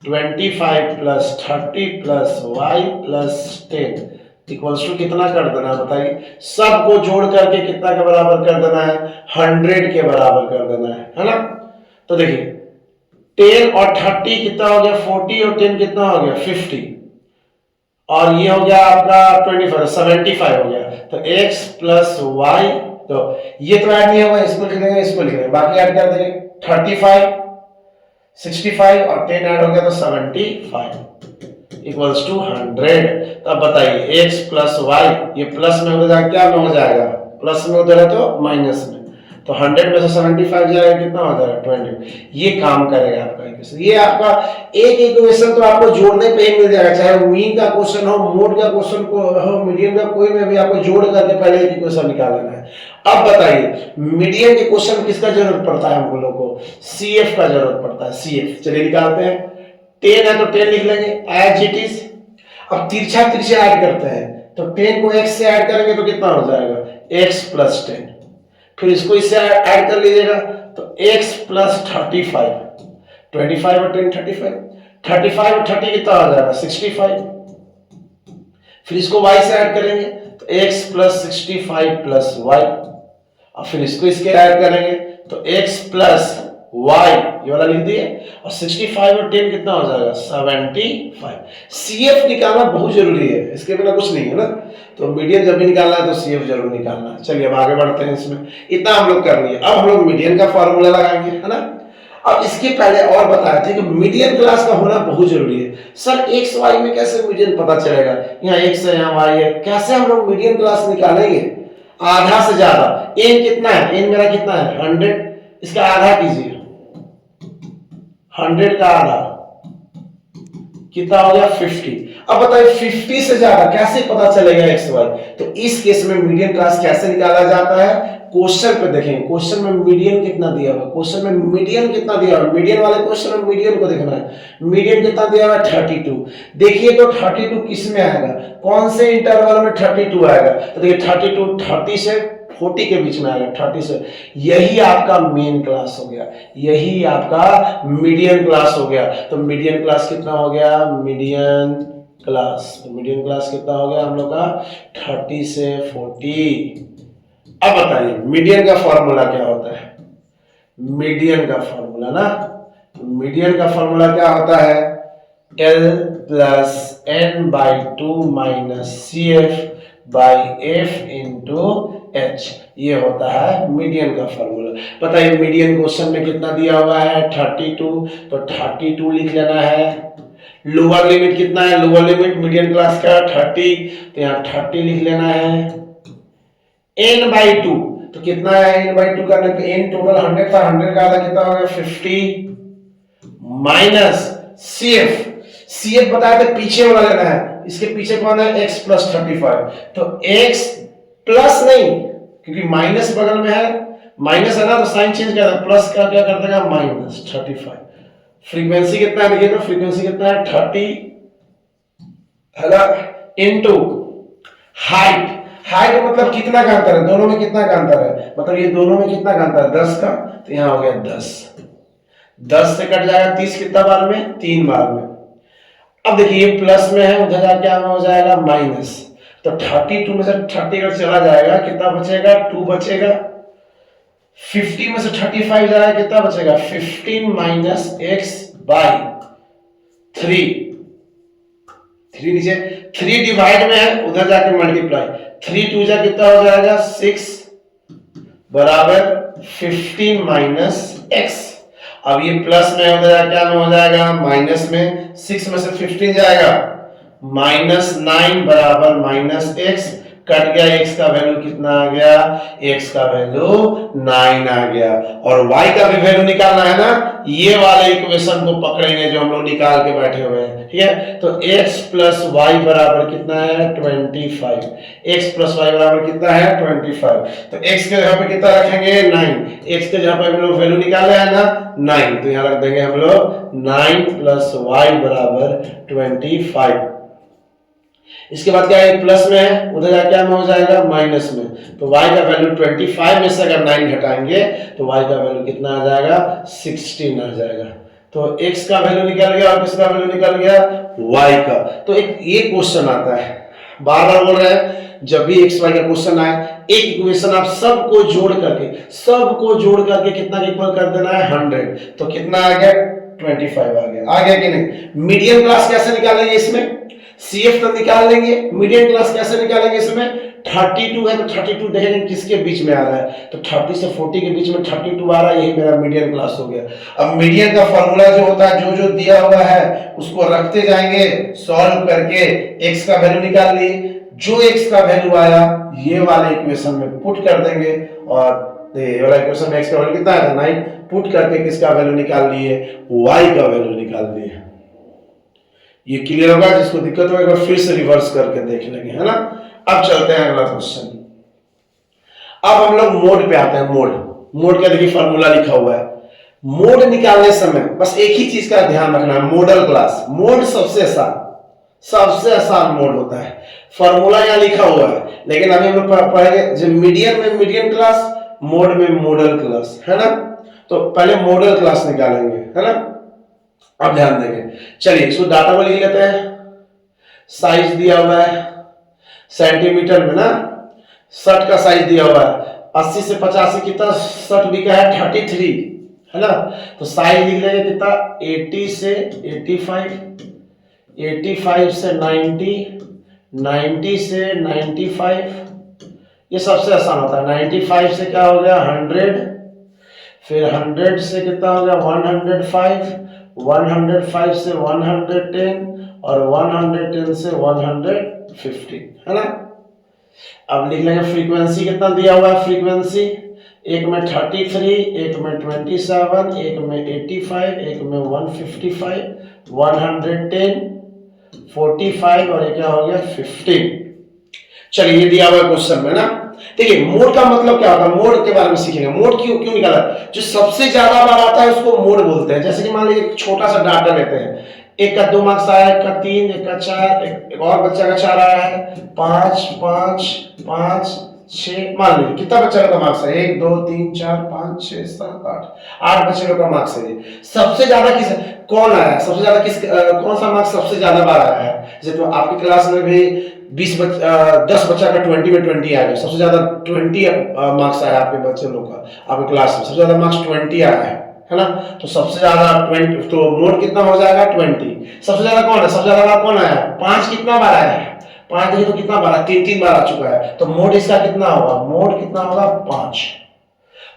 25 plus 30 plus y plus 10 equals to कितना कर देना है बताइए, सबको जोड़ करके कितना के बराबर कर देना है, 100 के बराबर कर देना है ना। तो देखिए 10 और 30 कितना हो गया 40, और 10 कितना हो गया 50, और ये हो गया आपका 25 75 हो गया। तो x प्लस y, तो ये तो ऐड नहीं होगा, इसको लिख देंगे, इसको लिख देंगे, बाकी ऐड कर देंगे। 35 65 और 10 ऐड हो गया तो 75 इक्वल्स टू 100। तो अब बताइए x प्लस वाई, ये प्लस में हो जाएगा, क्या में हो जाएगा, प्लस में उधर है तो माइनस में, तो 100 में से 75 जाएगा कितना हो जाएगा 20। ये काम करेगा आपका इक्वेशन। ये आपका एक इक्वेशन तो आपको जोड़ने पे ही मिल जाएगा, चाहे मीन का क्वेश्चन हो, मोड का क्वेश्चन हो, मीडियन का, कोई में भी आपको जोड़ करके पहले एक इक्वेशन निकाल लेना है। अब बताइए मीडियन के क्वेश्चन में किसका जरूरत पड़ता है हम लोगों को, CF का जरूरत पड़ता है, CF। चलिए निकालते हैं। 10 है तो 10 लिख लेंगे एज इट इज। अब तिरछा तिरछा ऐड करते हैं, तो 10 को x से ऐड करेंगे तो कितना हो जाएगा x प्लस 10, फिर इसको इससे ऐड कर लीजिएगा तो x प्लस 35, 25 और 10 35, 35 और 30 कितना हो जाएगा 65, फिर इसको y से ऐड करेंगे तो x प्लस 65 प्लस y, और फिर इसको इसके ऐड करेंगे तो x प्लस y, ये वाला लिख दिए, और 65 और 10 कितना हो जाएगा 75। CF निकालना बहुत जरूरी है, इसके बिना कुछ नहीं है ना। तो मीडियन जब भी निकालना है तो CF जरूर निकालना है। चलिए अब आगे बढ़ते हैं, इसमें इतना हम लोग कर लिए। अब हम लोग मीडियन का फॉर्मूला लगाएंगे, है ना। अब इसके पहले और बताया था कि मीडियन क्लास का होना बहुत जरूरी है। सर एक्स वाई में कैसे मीडियन पता चलेगा, यहाँ एक्स है यहाँ वाई है, कैसे हम लोग मीडियन क्लास निकालेंगे? आधा से ज्यादा, एन कितना है, एन मेरा कितना है 100, इसका आधा कीजिए, 100 का आधा कितना हो गया 50। अब बताइए 50 से ज्यादा कैसे पता चलेगा एक्स वाई? तो इस केस में मीडियन क्लास कैसे निकाला जाता है? क्वेश्चन पे देखेंगे, क्वेश्चन में मीडियन कितना दिया हुआ है, क्वेश्चन में मीडियन कितना दिया हुआ है, मीडियन वाले क्वेश्चन में मीडियन को देखना है। मीडियन कितना दिया हुआ है 32। देखिए तो 32 किस में आएगा, कौन से इंटरवल में 32 आएगा? तो देखिए 32 30 से 40 के बीच में आएगा, 30 से। यही आपका मेन क्लास हो गया, यही आपका मीडियन क्लास हो गया। तो मीडियन क्लास कितना हो गया, मीडियन क्लास, तो मीडियन क्लास कितना हो गया हम लोग का 30 से 40। अब बताइए मीडियन का फॉर्मूला क्या होता है? मीडियन का फॉर्मूला ना, मीडियन का फॉर्मूला क्या होता है? L plus n by 2 minus c f by f into h, ये होता है मीडियन का फॉर्मूला। बताइए मीडियन क्वेश्चन में कितना दिया हुआ है 32, तो 32 लिख लेना है। लोअर लिमिट कितना है, लोअर लिमिट मीडियन क्लास का 30, तो यहाँ 30 लिख लेना है। n बाई 2 तो कितना है, n बाई 2 करने पे n टोटल 100 था, 100 का आधा कितना हो गया 50 माइनस cf, cf बताया था पीछे वाला लेना है, इसके पीछे कौन है x प्लस 35, तो x प्लस नहीं क्योंकि माइनस बगल में है, माइनस है ना तो साइन चेंज कर देगा, प्लस का क्या कर देगा माइनस 35। फ्रीक्वेंसी कितना है देखिए तो फ्रीक्वेंसी कितना है 30 है ना, इनटू हाइट, हाइट मतलब कितना का अंतर है, दोनों में कितना का अंतर है, मतलब ये दोनों में कितना का अंतर है 10 का, तो यहाँ हो गया 10, 10 से कट जाएगा 30 कितना बार में, 3 बार में। अब देखिए ये प्लस में है, उधर जाके हो जाएगा माइनस, तो 32 में से 30 अगर चला जाएगा कितना बचेगा 2 बचेगा, 50 में से 35 जाएगा कितना बचेगा 15 माइनस x बाई 3 नीचे 3 डिवाइड में है, उधर जाके मल्टीप्लाई, 3 2 जा कितना हो जाएगा 6 बराबर 15 माइनस x। अब ये प्लस में उधर जाके क्या हो जाएगा माइनस में, 6 में से 15 जाएगा माइनस 9 बराबर माइनस x, कट गया x का वैल्यू कितना आ गया, x का वैल्यू 9 आ गया। और y का भी वैल्यू निकालना है ना, ये वाले इक्वेशन को पकड़ेंगे जो हम लोग निकाल के बैठे हुए हैं, ठीक है। तो x प्लस वाई बराबर कितना है 25, x प्लस वाई बराबर कितना है 25, तो x के जगह पे कितना रखेंगे 9, x के जगह पे हम लोग वैल्यू निकाले है ना 9, तो यहाँ रख देंगे हम लोग 9 प्लस वाई बराबर 25। इसके बाद क्या है प्लस में है, उधर जाके क्या हो जाएगा माइनस में, तो y का वैल्यू 25 में से अगर 9 घटाएंगे तो y का वैल्यू कितना आ जाएगा 16 आ जाएगा। तो x का वैल्यू निकल गया और किसका वैल्यू निकल गया y का। तो एक ये क्वेश्चन आता है, बार बार बोल रहे हैं जब भी x y का क्वेश्चन आए एक इक्वेशन आप सबको जोड़ करके कितना इक्वल कर देना है 100, तो कितना आ गया 25 आ गया कि नहीं। मीडियन क्लास कैसे निकालेंगे इसमें, CF तो निकाल लेंगे, मीडियन क्लास कैसे निकालेंगे इसमें 32 है तो 32 देखेंगे किसके बीच में आ रहा है, तो 30 से 40 के बीच में 32 आ रहा है, यही मेरा मीडियन क्लास हो गया। अब मीडियन का फॉर्मूला जो होता है जो दिया हुआ है उसको रखते जाएंगे, सॉल्व करके x का वैल्यू निकाल लिए, जो x का वैल्यू आया ये वाले इक्वेशन में पुट कर देंगे, और ये वाला इक्वेशन में x का वैल्यू कितना आया 9, पुट करके किसका वैल्यू निकाल लिए y का वैल्यू निकाल दिए। ये क्लियर होगा, जिसको दिक्कत हो एक बार फिर से रिवर्स करके देख लेंगे, है ना। अब चलते हैं अगला क्वेश्चन। अब हम लोग मोड पे आते हैं। मोड क्या देखिए फॉर्मूला लिखा हुआ है, मोड निकालने समय बस एक ही चीज का ध्यान रखना है, मॉडल क्लास। मोड सबसे आसान मोड होता है, फॉर्मूला यहाँ लिखा हुआ है, लेकिन अभी हम लोग पढ़ेंगे जो मीडियन में मीडियन क्लास, मोड में मॉडल क्लास, है ना। तो पहले मॉडल क्लास निकालेंगे, है ना। अब ध्यान देंगे, चलिए इसको डाटा में लिख लेते हैं। साइज दिया हुआ है सेंटीमीटर में ना, शर्ट का साइज दिया हुआ है 80 से 85 कितना शर्ट बिका है 33, है ना। तो साइज लिख लेंगे कितना 80 से 85, 85 से 90, 90 से 95, ये सबसे आसान होता है। 95 से क्या हो गया 100, फिर 100 से कितना हो गया 105, 105 से 110 और 110 से 115, है ना। अब लिख लेंगे फ्रीक्वेंसी कितना दिया हुआ है, फ्रीक्वेंसी एक में 33, एक में 27, एक में 85, एक में 155, 110, 45 और ये क्या हो गया 15। चलिए ये दिया हुआ क्वेश्चन में ना। देखिए मोड का मतलब क्या होता है, मोड के बारे में सीखेंगे। मोड क्यों क्यों निकाला, जो सबसे ज्यादा बार आता है उसको मोड बोलते हैं। जैसे कि मान लीजिए एक छोटा सा डाटा लेते हैं, एक का 2 मार्क्स आया, एक का 3, एक का 4, एक और बच्चा का 4 आया है, 5 5 5 6, मान लीजिए कितना बच्चा का मार्क्स है, 1 2 3 4 5 6 7 8 बच्चे का मार्क्स है। सबसे ज्यादा किस कौन आया, सबसे ज्यादा किस कौन सा मार्क्स सबसे ज्यादा बार आया है। जैसे तो आपकी क्लास में भी 10 बच्चा का 20 में 20 आ गया, सबसे ज्यादा 20 मार्क्स आया आपके बच्चे लोग का, आपके क्लास में सबसे ज्यादा मार्क्स 20 आया है ना। तो सबसे ज्यादा 20, तो मोड कितना हो जाएगा 20। सबसे ज्यादा कौन है, सबसे ज्यादा बार कौन आया, 5 कितना बार आया है, 5 देखिए तो कितना बार, 3 बार आ चुका है, तो मोड इसका कितना होगा, मोड कितना होगा 5।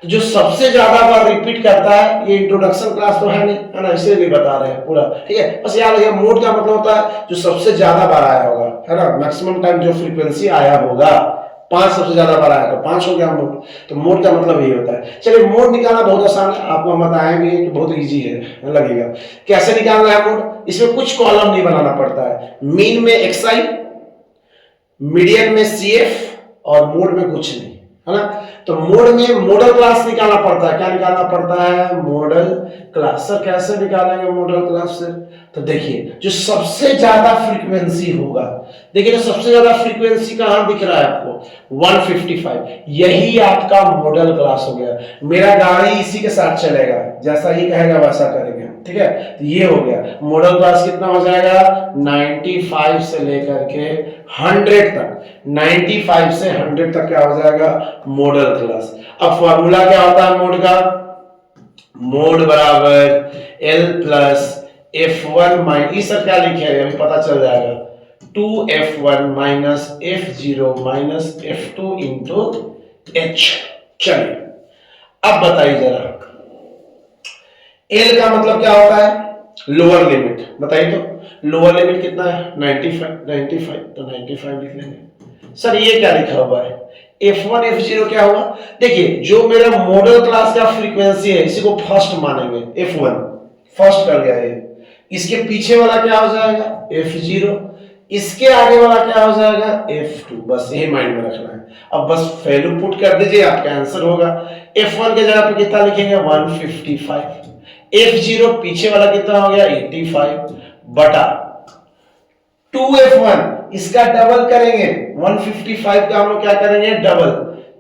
तो जो सबसे ज्यादा बार रिपीट करता है, ये इंट्रोडक्शन क्लास तो है नहीं, है ना, इसीलिए बता रहे हैं पूरा, ठीक है। बस याद रखिए मोड का मतलब होता है जो सबसे ज्यादा बार आया होगा, है ना, मैक्सिमम टाइम जो फ्रीक्वेंसी आया होगा। 5 सबसे ज्यादा बार आया तो 5 हो गया मोड। तो मोड का मतलब यही होता है। चलिए मोड निकालना बहुत आसान है, आपको हम बताएंगे कि बहुत इजी है, लगेगा कैसे निकालना है मोड। इसमें कुछ कॉलम नहीं बनाना पड़ता है, मीन में xi, मीडियन में cf और मोड में कुछ नहीं, है ना। तो मोड में मॉडल क्लास निकालना पड़ता है। क्या निकालना पड़ता है, मॉडल क्लास। सर कैसे निकालेंगे मॉडल क्लास से, तो देखिए जो सबसे ज्यादा फ्रीक्वेंसी होगा, देखिए जो सबसे ज्यादा फ्रीक्वेंसी कहां दिख रहा है आपको 155, यही आपका मॉडल क्लास हो गया। मेरा गाड़ी इसी के साथ चलेगा, जैसा ही कहेगा वैसा करेंगे, ठीक है। तो ये हो गया मॉडल क्लास। कितना हो जाएगा 95 से लेकर के 100 तक, 95 से 100 तक क्या हो जाएगा मॉडल क्लास। अब फॉर्मूला क्या होता है मोड का, मोड बराबर L plus F1 minus, sir क्या लिखे हैं अभी पता चल जाएगा, 2F1 minus F0 minus F2 into H। चलिए अब बताइए जरा, L का मतलब क्या होता है, लोअर लिमिट, बताइए तो लोअर लिमिट कितना है 95, तो 95 लिख लेंगे। सर ये क्या लिखा हुआ है F1 F0 क्या हुआ, देखिए जो मेरा मॉडल क्लास का फ्रीक्वेंसी है इसी को फर्स्ट मानेंगे, F1 फर्स्ट कर गया ये, इसके पीछे वाला क्या हो जाएगा F0, इसके आगे वाला क्या हो जाएगा F2, बस यही माइंड में रखना है। अब बस वैल्यू पुट कर दीजिए, आपका आंसर होगा। F1 के जगह पे कितना लिखेंगे 155, F0 पीछे वाला कितना हो गया 85 बटा 2F1, इसका डबल करेंगे 155 का हम लोग क्या करेंगे डबल,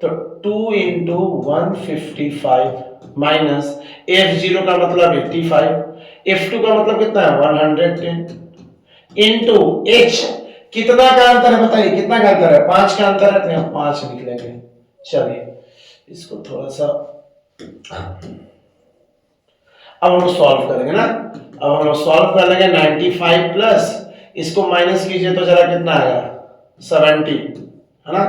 तो 2 इंटू 155 माइनस F0 का मतलब 85, F2 का मतलब कितना है 110 इंटू H, कितना का अंतर है बताइए, कितना का अंतर है 5 का अंतर है, तो यहां 5 लिख लेंगे। चलिए इसको थोड़ा सा अब हम लोग सॉल्व करेंगे ना, अब हम लोग सॉल्व कर लेंगे 95 प्लस इसको माइनस कीजिए तो जरा कितना आएगा 70, है ना।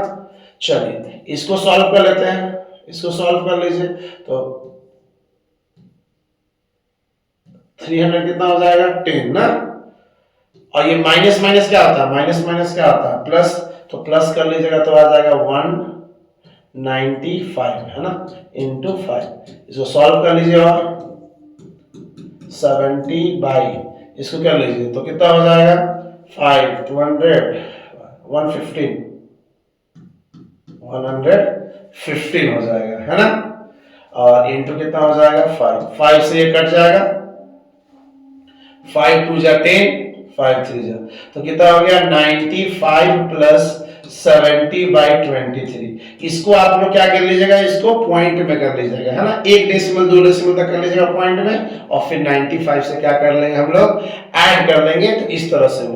चलिए इसको सॉल्व कर लेते हैं, इसको सॉल्व कर लीजिए तो 300 कितना हो जाएगा 10 ना, और ये माइनस माइनस क्या होता है, माइनस माइनस क्या होता है प्लस, तो प्लस कर लीजिएगा तो आ जाएगा 195, है ना, इंटू 5। इसको सॉल्व कर लीजिए और 70 बाई इसको कर लीजिए तो कितना हो जाएगा 5 200 115 हो जाएगा, है ना, और इंटू कितना हो जाएगा 5 से ये कट जाएगा, 5 2 जा 10 5 3 जा, तो कितना हो गया 95 प्लस 70 बाई 23। इसको आप लोग क्या कर लीजिएगा, इसको पॉइंट में कर लीजिएगा, है ना, 1 डेसिमल 2 डेसिमल तक कर लीजिएगा पॉइंट में, और फिर 95 से क्या कर लेंगे हम लोग ऐड कर लेंगे। तो इस तरह से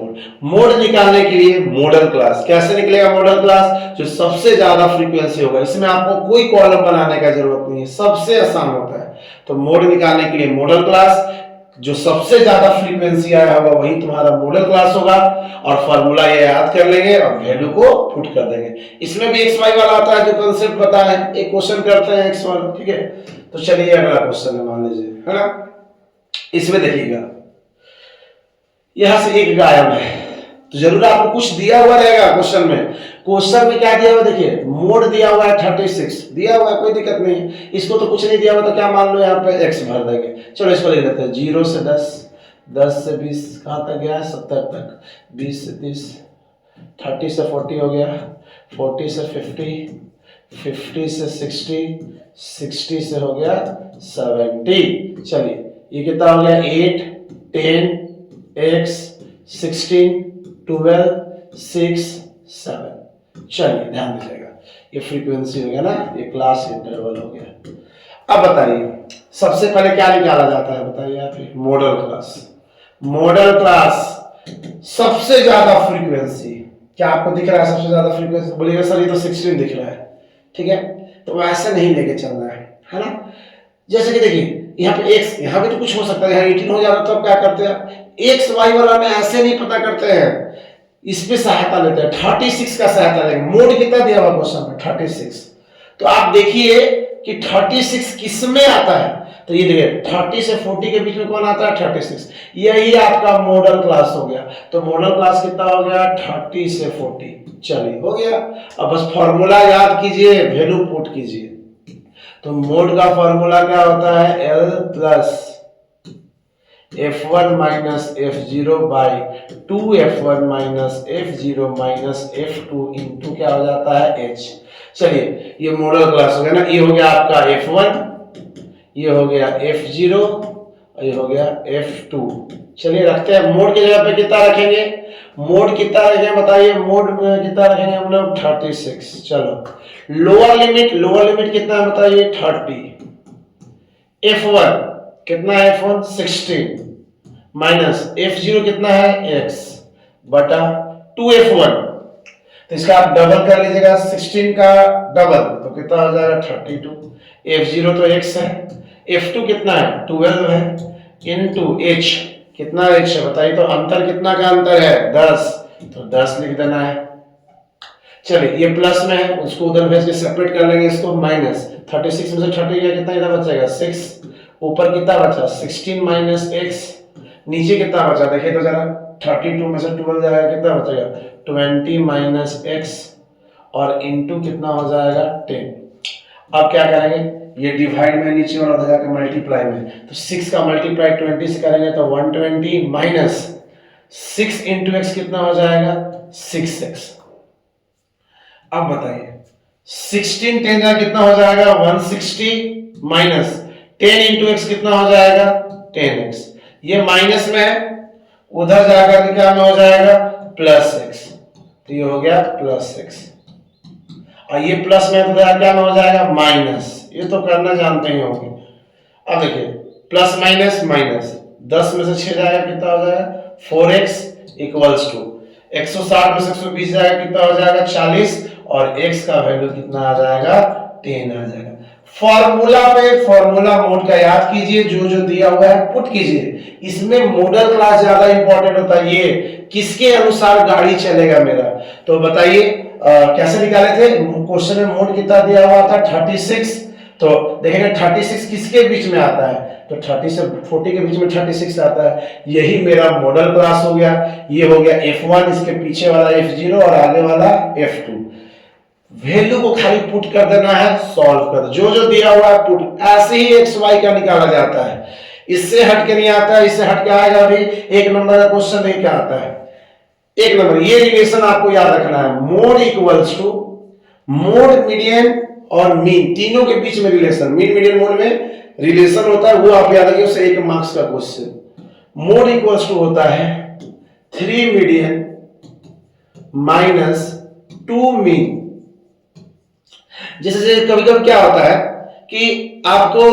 मोड निकालने के लिए मॉडल क्लास कैसे निकलेगा, मॉडल क्लास जो सबसे ज्यादा फ्रीक्वेंसी होगा, इसमें आपको कोई कॉलम बनाने का जरूरत नहीं है, सबसे आसान होता है। तो मोड निकालने के लिए मॉडल क्लास, जो सबसे ज्यादा फ्रीक्वेंसी आया होगा वही तुम्हारा मॉडल क्लास होगा, और फार्मूला ये याद कर लेंगे और वैल्यू को पुट कर देंगे। इसमें भी एक्स वाई वाला आता है जो कांसेप्ट पता है, एक क्वेश्चन करते हैं एक्स वाला, ठीक है। तो चलिए अगला क्वेश्चन है, मान लीजिए, है ना। इसमें देखिएगा यहां से एक गायब है, तो जरूर आपको कुछ दिया हुआ रहेगा क्वेश्चन में। क्वेश्चन में क्या दिया हुआ देखिए, मोड दिया हुआ है 36 दिया हुआ है, कोई दिक्कत नहीं है। इसको तो कुछ नहीं दिया हुआ, तो क्या मान लो यहाँ पे x भर देंगे। चलो इसको लिख लेते हैं 0 से 10, 10 से 20 कहाँ तक गया, 70 तक, 20 से 30, 30 से 40 हो गया, 40 से 50, 50 से 60, 60 से हो गया 70। चलिए ये कितना हो गया, 8, 10, x, 16, 12, 6, 7। चलिए ध्यान दीजिएगा, ये फ्रीक्वेंसी हो गया ना, ये क्लास इंटरवल हो गया। अब बताइए सबसे पहले क्या निकाला जाता है, बताइए आप, मॉडल क्लास। मॉडल क्लास सबसे ज्यादा फ्रीक्वेंसी, क्या आपको दिख रहा है सबसे ज्यादा फ्रीक्वेंसी? बोलिएगा सर ये तो 16 दिख रहा है, ठीक है, तो वैसे नहीं लेके चलना है ना। जैसे कि देखिए यहाँ पे x, यहाँ पे तो कुछ हो सकता है, यहाँ 18 हो जाता, तो अब क्या करते हैं, x y वाला में ऐसे नहीं पता करते हैं, इस पे सहायता लेते हैं, 36 का सहायता लेंगे। मोड कितना दिया हुआ क्वेश्चन में, 36। तो आप देखिए कि 36 किस में आता है, तो ये देखिए 30 से 40 के बीच में कौन आता है, 36। यही आपका मॉडल क्लास हो गया। तो मॉडल क्लास कितना हो गया, 30 से 40। चलिए हो गया। अब बस फॉर्मूला याद कीजिए, वैल्यू पुट कीजिए। तो मोड का फॉर्मूला क्या होता है, L plus F1 minus F0 by 2F1 minus F0 minus F2 into क्या हो जाता है, H। चलिए ये मॉडल क्लास हो गया ना, ये हो गया आपका F1, ये हो गया F0 और ये हो गया F2। चलिए रखते हैं, मोड की जगह पे कितना रखेंगे, मोड कितना रखेंगे बताइए, मोड में कितना रखेंगे हम लोग, 36। चलो लोअर लिमिट कितना है बताइए, 30। F1 कितना है, F1 16 माइनस F0 कितना है, x बटा 2F1। तो इसका आप डबल कर लीजिएगा, 16 का डबल तो कितना हो जाएगा, 32। F0 तो x है, F2 कितना है, 12 है, इनटू h, कितना h है बताइए, तो अंतर कितना का अंतर है, 10, तो 10 लिख देना है। चलिए ये प्लस में है, उसको उधर भेज के सेपरेट कर लेंगे, इसको माइनस 36 में से 30 गया, कितना इधर बचेगा, 6, ऊपर कितना बचा, 16 माइनस x, नीचे कितना बचा देखिए तो जरा, 32 में से 12 जाएगा, कितना बचेगा, 20 माइनस x और इनटू कितना हो जाएगा, 10। अब क्या करेंगे, ये डिवाइड में नीचे वाला जाकर मल्टीप्लाई में, तो 6 का मल्टीप्लाई 20 से करेंगे तो 120 माइनस 6 इंटू एक्स कितना हो जाएगा, 6x। अब बताइए 16 10 का कितना हो जाएगा, 160 माइनस 10 इंटू एक्स कितना हो जाएगा, 10x। ये माइनस में है, उधर जाकर के क्या में हो जाएगा, प्लस x, तो ये हो गया प्लस x। और ये प्लस में तो क्या में हो जाएगा, माइनस, ये तो करना जानते ही होंगे। अब देखिए प्लस माइनस माइनस, 10 में से 6 जाएगा, कितना हो जाएगा, 4x इक्वल्स टू 160 में से 120 जाएगा, कितना हो जाएगा, 40, और x का वैल्यू कितना आ जाएगा, 10 आ जाएगा। फॉर्मूला पे फॉर्मूला मोड का याद कीजिए, जो जो दिया हुआ है पुट कीजिए। इसमें मॉडल क्लास ज्यादा इंपॉर्टेंट होता है, ये किसके अनुसार गाड़ी चलेगा मेरा, तो बताइए कैसे निकाले थे। क्वेश्चन में मोड कितना दिया हुआ था, 36, तो देखेंगे 36 किसके बीच में आता है, तो 30 से 40 के बीच में 36 आता है। यही मेरा मॉडल क्लास हो गया। ये हो गया F1, इसके पीछे वाला F0 और आगे वाला F2। वैल्यू को खाली पुट कर देना है, सॉल्व कर, जो जो दिया हुआ है पुट। ऐसे ही एक्स वाई का निकाला जाता है, इससे हट के नहीं आता है, इससे हट के आएगा भी एक नंबर का क्वेश्चन नहीं क्या आता है, एक नंबर। ये रिलेशन आपको याद रखना है, mode equals to mode, median और मीन, तीनों के बीच में रिलेशन, मीन मीडियन मोड में रिलेशन होता है, वो आप याद रखिए, उससे 1 मार्क्स का क्वेश्चन। मोड इक्वल्स टू होता है 3 मीडियन माइनस 2 मीन। जैसे कभी कभी क्या होता है कि आपको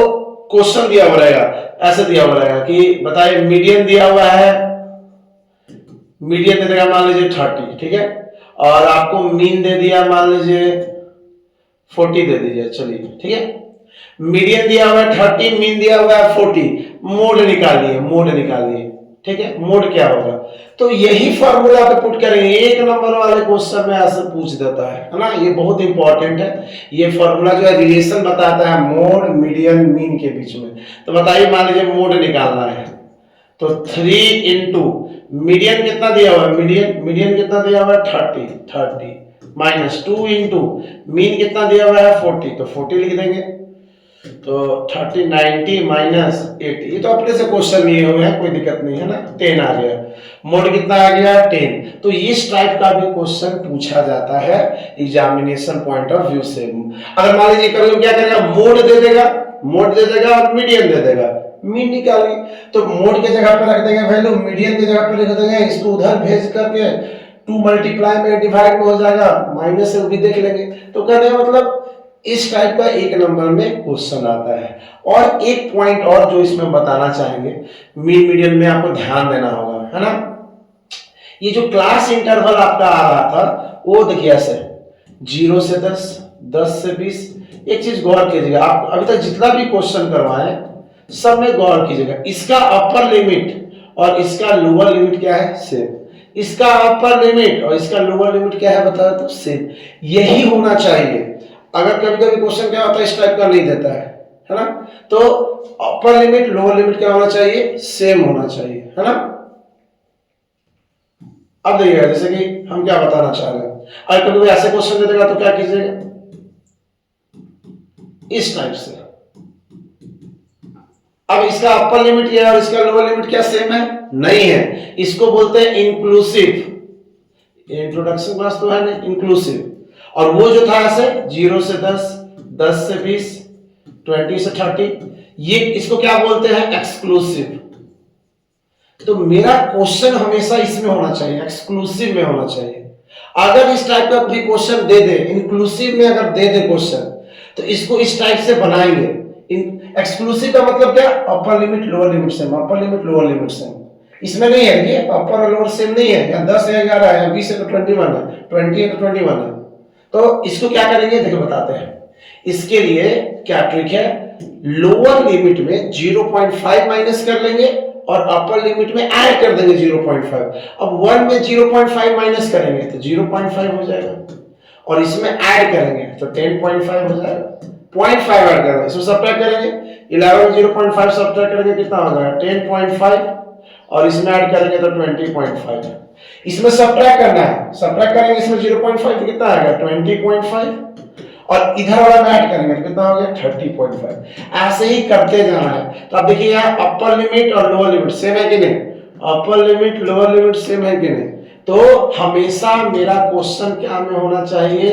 क्वेश्चन दिया हुआ रहेगा, ऐसे दिया हुआ रहेगा कि बताइए मीडियन दिया हुआ है, मीडियन दे देगा मान लीजिए 30, ठीक है, और आपको मीन दे दिया मान लीजिए 40 दे दीजिए, चलिए ठीक है। मीडियन दिया हुआ है 30, मीन दिया हुआ है 40, मोड निकालिए, मोड निकालिए, ठीक है, मोड क्या होगा। तो यही फॉर्मूला पे पुट करेंगे, एक नंबर वाले क्वेश्चन में ऐसे पूछ देता है ना, ये बहुत इंपॉर्टेंट है। ये फॉर्मूला जो है रिलेशन बताता है मोड मीडियन मीन के बीच में। तो बताइए, मान लीजिए मोड निकालना है, तो 3 इंटू मीडियन कितना दिया हुआ है, मीडियन कितना दिया हुआ है 30 माइनस 2 इंटू मीन कितना दिया हुआ है 40, तो 40 लिख देंगे। तो 30 90 माइनस 80, ये तो अपने से क्वेश्चन लिए हुए हैं, कोई दिक्कत नहीं है ना। 10 आ गया, मोड कितना आ गया 10। तो इस टाइप का भी क्वेश्चन पूछा जाता है एग्जामिनेशन पॉइंट ऑफ व्यू से। अगर मान लीजिए कभी क्या करेगा, मोड दे देगा और मीडियन दे देगा, मीन निकालिए। तो मोड के जगह पे रख देंगे वैल्यू, मीडियन की जगह पे रख देंगे, इसको उधर भेज करके 2 मल्टीप्लाई में डिवाइड हो जाएगा, माइनस से भी देख लेंगे। तो कहते हैं मतलब इस टाइप का एक नंबर में क्वेश्चन आता है। और एक पॉइंट और जो इसमें बताना चाहेंगे, मीन मीडियन में आपको ध्यान देना होगा, है ना। ये जो क्लास इंटरवल आपका आ रहा था वो देखिए ऐसे 0 से 10, 10 से 20। एक चीज गौर कीजिएगा, आप अभी तक जितना भी क्वेश्चन करवाए सब में गौर कीजिएगा, इसका अपर लिमिट और इसका लोअर लिमिट क्या है, सेम। इसका अपर लिमिट और इसका लोअर लिमिट क्या है बताओ, तो सेम। यही होना चाहिए। अगर कभी कभी क्वेश्चन क्या होता है इस टाइप का नहीं देता है ना, तो अपर लिमिट लोअर लिमिट क्या होना चाहिए, सेम होना चाहिए, है ना। अब देखिएगा जैसे कि हम क्या बताना चाह रहे हैं, अगर कभी ऐसे क्वेश्चन दे देगा तो क्या कीजिएगा, इस टाइप से। अब इसका अपर लिमिट क्या है और इसका लोअर लिमिट क्या सेम है, नहीं है। इसको बोलते हैं इंक्लूसिव। इंट्रोडक्शन क्लास तो है ना, इंक्लूसिव। और वो जो था ऐसे 0 से 10, 10 से 20, 20 से 30, ये इसको क्या बोलते हैं, एक्सक्लूसिव। तो मेरा क्वेश्चन हमेशा इसमें होना चाहिए, एक्सक्लूसिव में होना चाहिए। अगर इस टाइप का भी क्वेश्चन दे दे, इंक्लूसिव में अगर दे दे क्वेश्चन, तो इसको इस टाइप से बनाएंगे। एक्सक्लूसिव का मतलब क्या, upper limit lower limit same, upper limit lower limit same. इसमें नहीं है, ये अपर और लोअर सेम नहीं है, या 10 है 11 है, या 20 है तो 21 है, 20 है तो 21 है। तो इसको क्या करेंगे देखो बताते हैं। इसके लिए क्या ट्रिक है, लोअर लिमिट में 0.5 माइनस कर लेंगे और अपर लिमिट में ऐड कर देंगे 0.5। अब 1 में 0.5 माइनस करेंगे तो 0.5 हो जाएगा, और इसमें ऐड करेंगे तो 10.5 हो जाएगा। 0.5 ऐड करेंगे, इसमें सब्ट्रैक्ट करेंगे, 11 में 0.5 सब्ट्रैक्ट करेंगे कितना हो जाएगा 10.5, और इसमें ऐड करेंगे तो 20.5। इसमें सब्ट्रैक्ट करना है, सब्ट्रैक्ट करेंगे इसमें 0.5 तो कितना आएगा 20.5, और इधर वाला में ऐड करेंगे तो कितना हो गया 30.5। ऐसे ही करते जाना है। तो अब देखिए यहाँ अपर लिमिट और लोअर लिमिट सेम है कि नहीं, upper limit lower limit same है कि नहीं। तो हमेशा मेरा क्वेश्चन क्या में होना चाहिए,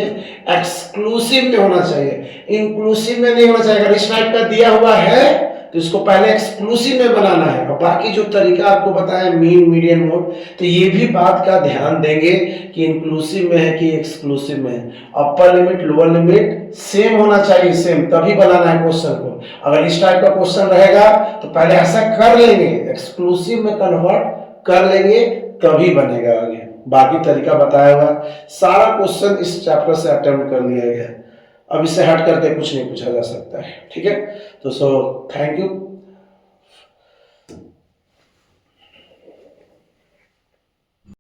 एक्सक्लूसिव में होना चाहिए, इंक्लूसिव में नहीं होना चाहिए। अगर इस टाइप का दिया हुआ है तो इसको पहले एक्सक्लूसिव में बनाना है, और बाकी जो तरीका आपको बताया मीन मीडियन मोड, तो ये भी बात का ध्यान देंगे कि इंक्लूसिव में है कि एक्सक्लूसिव में है। Upper limit lower limit same होना चाहिए, सेम, तभी बनाना है क्वेश्चन को। अगर इस टाइप का क्वेश्चन रहेगा तो पहले ऐसा कर लेंगे, एक्सक्लूसिव में कन्वर्ट कर लेंगे, तभी बनेगा आगे। बाकी तरीका बताया हुआ, सारा क्वेश्चन इस चैप्टर से अटेम्प्ट कर लिया गया है। अब इससे हट करके कुछ नहीं पूछा जा सकता है, ठीक है। तो सो थैंक यू।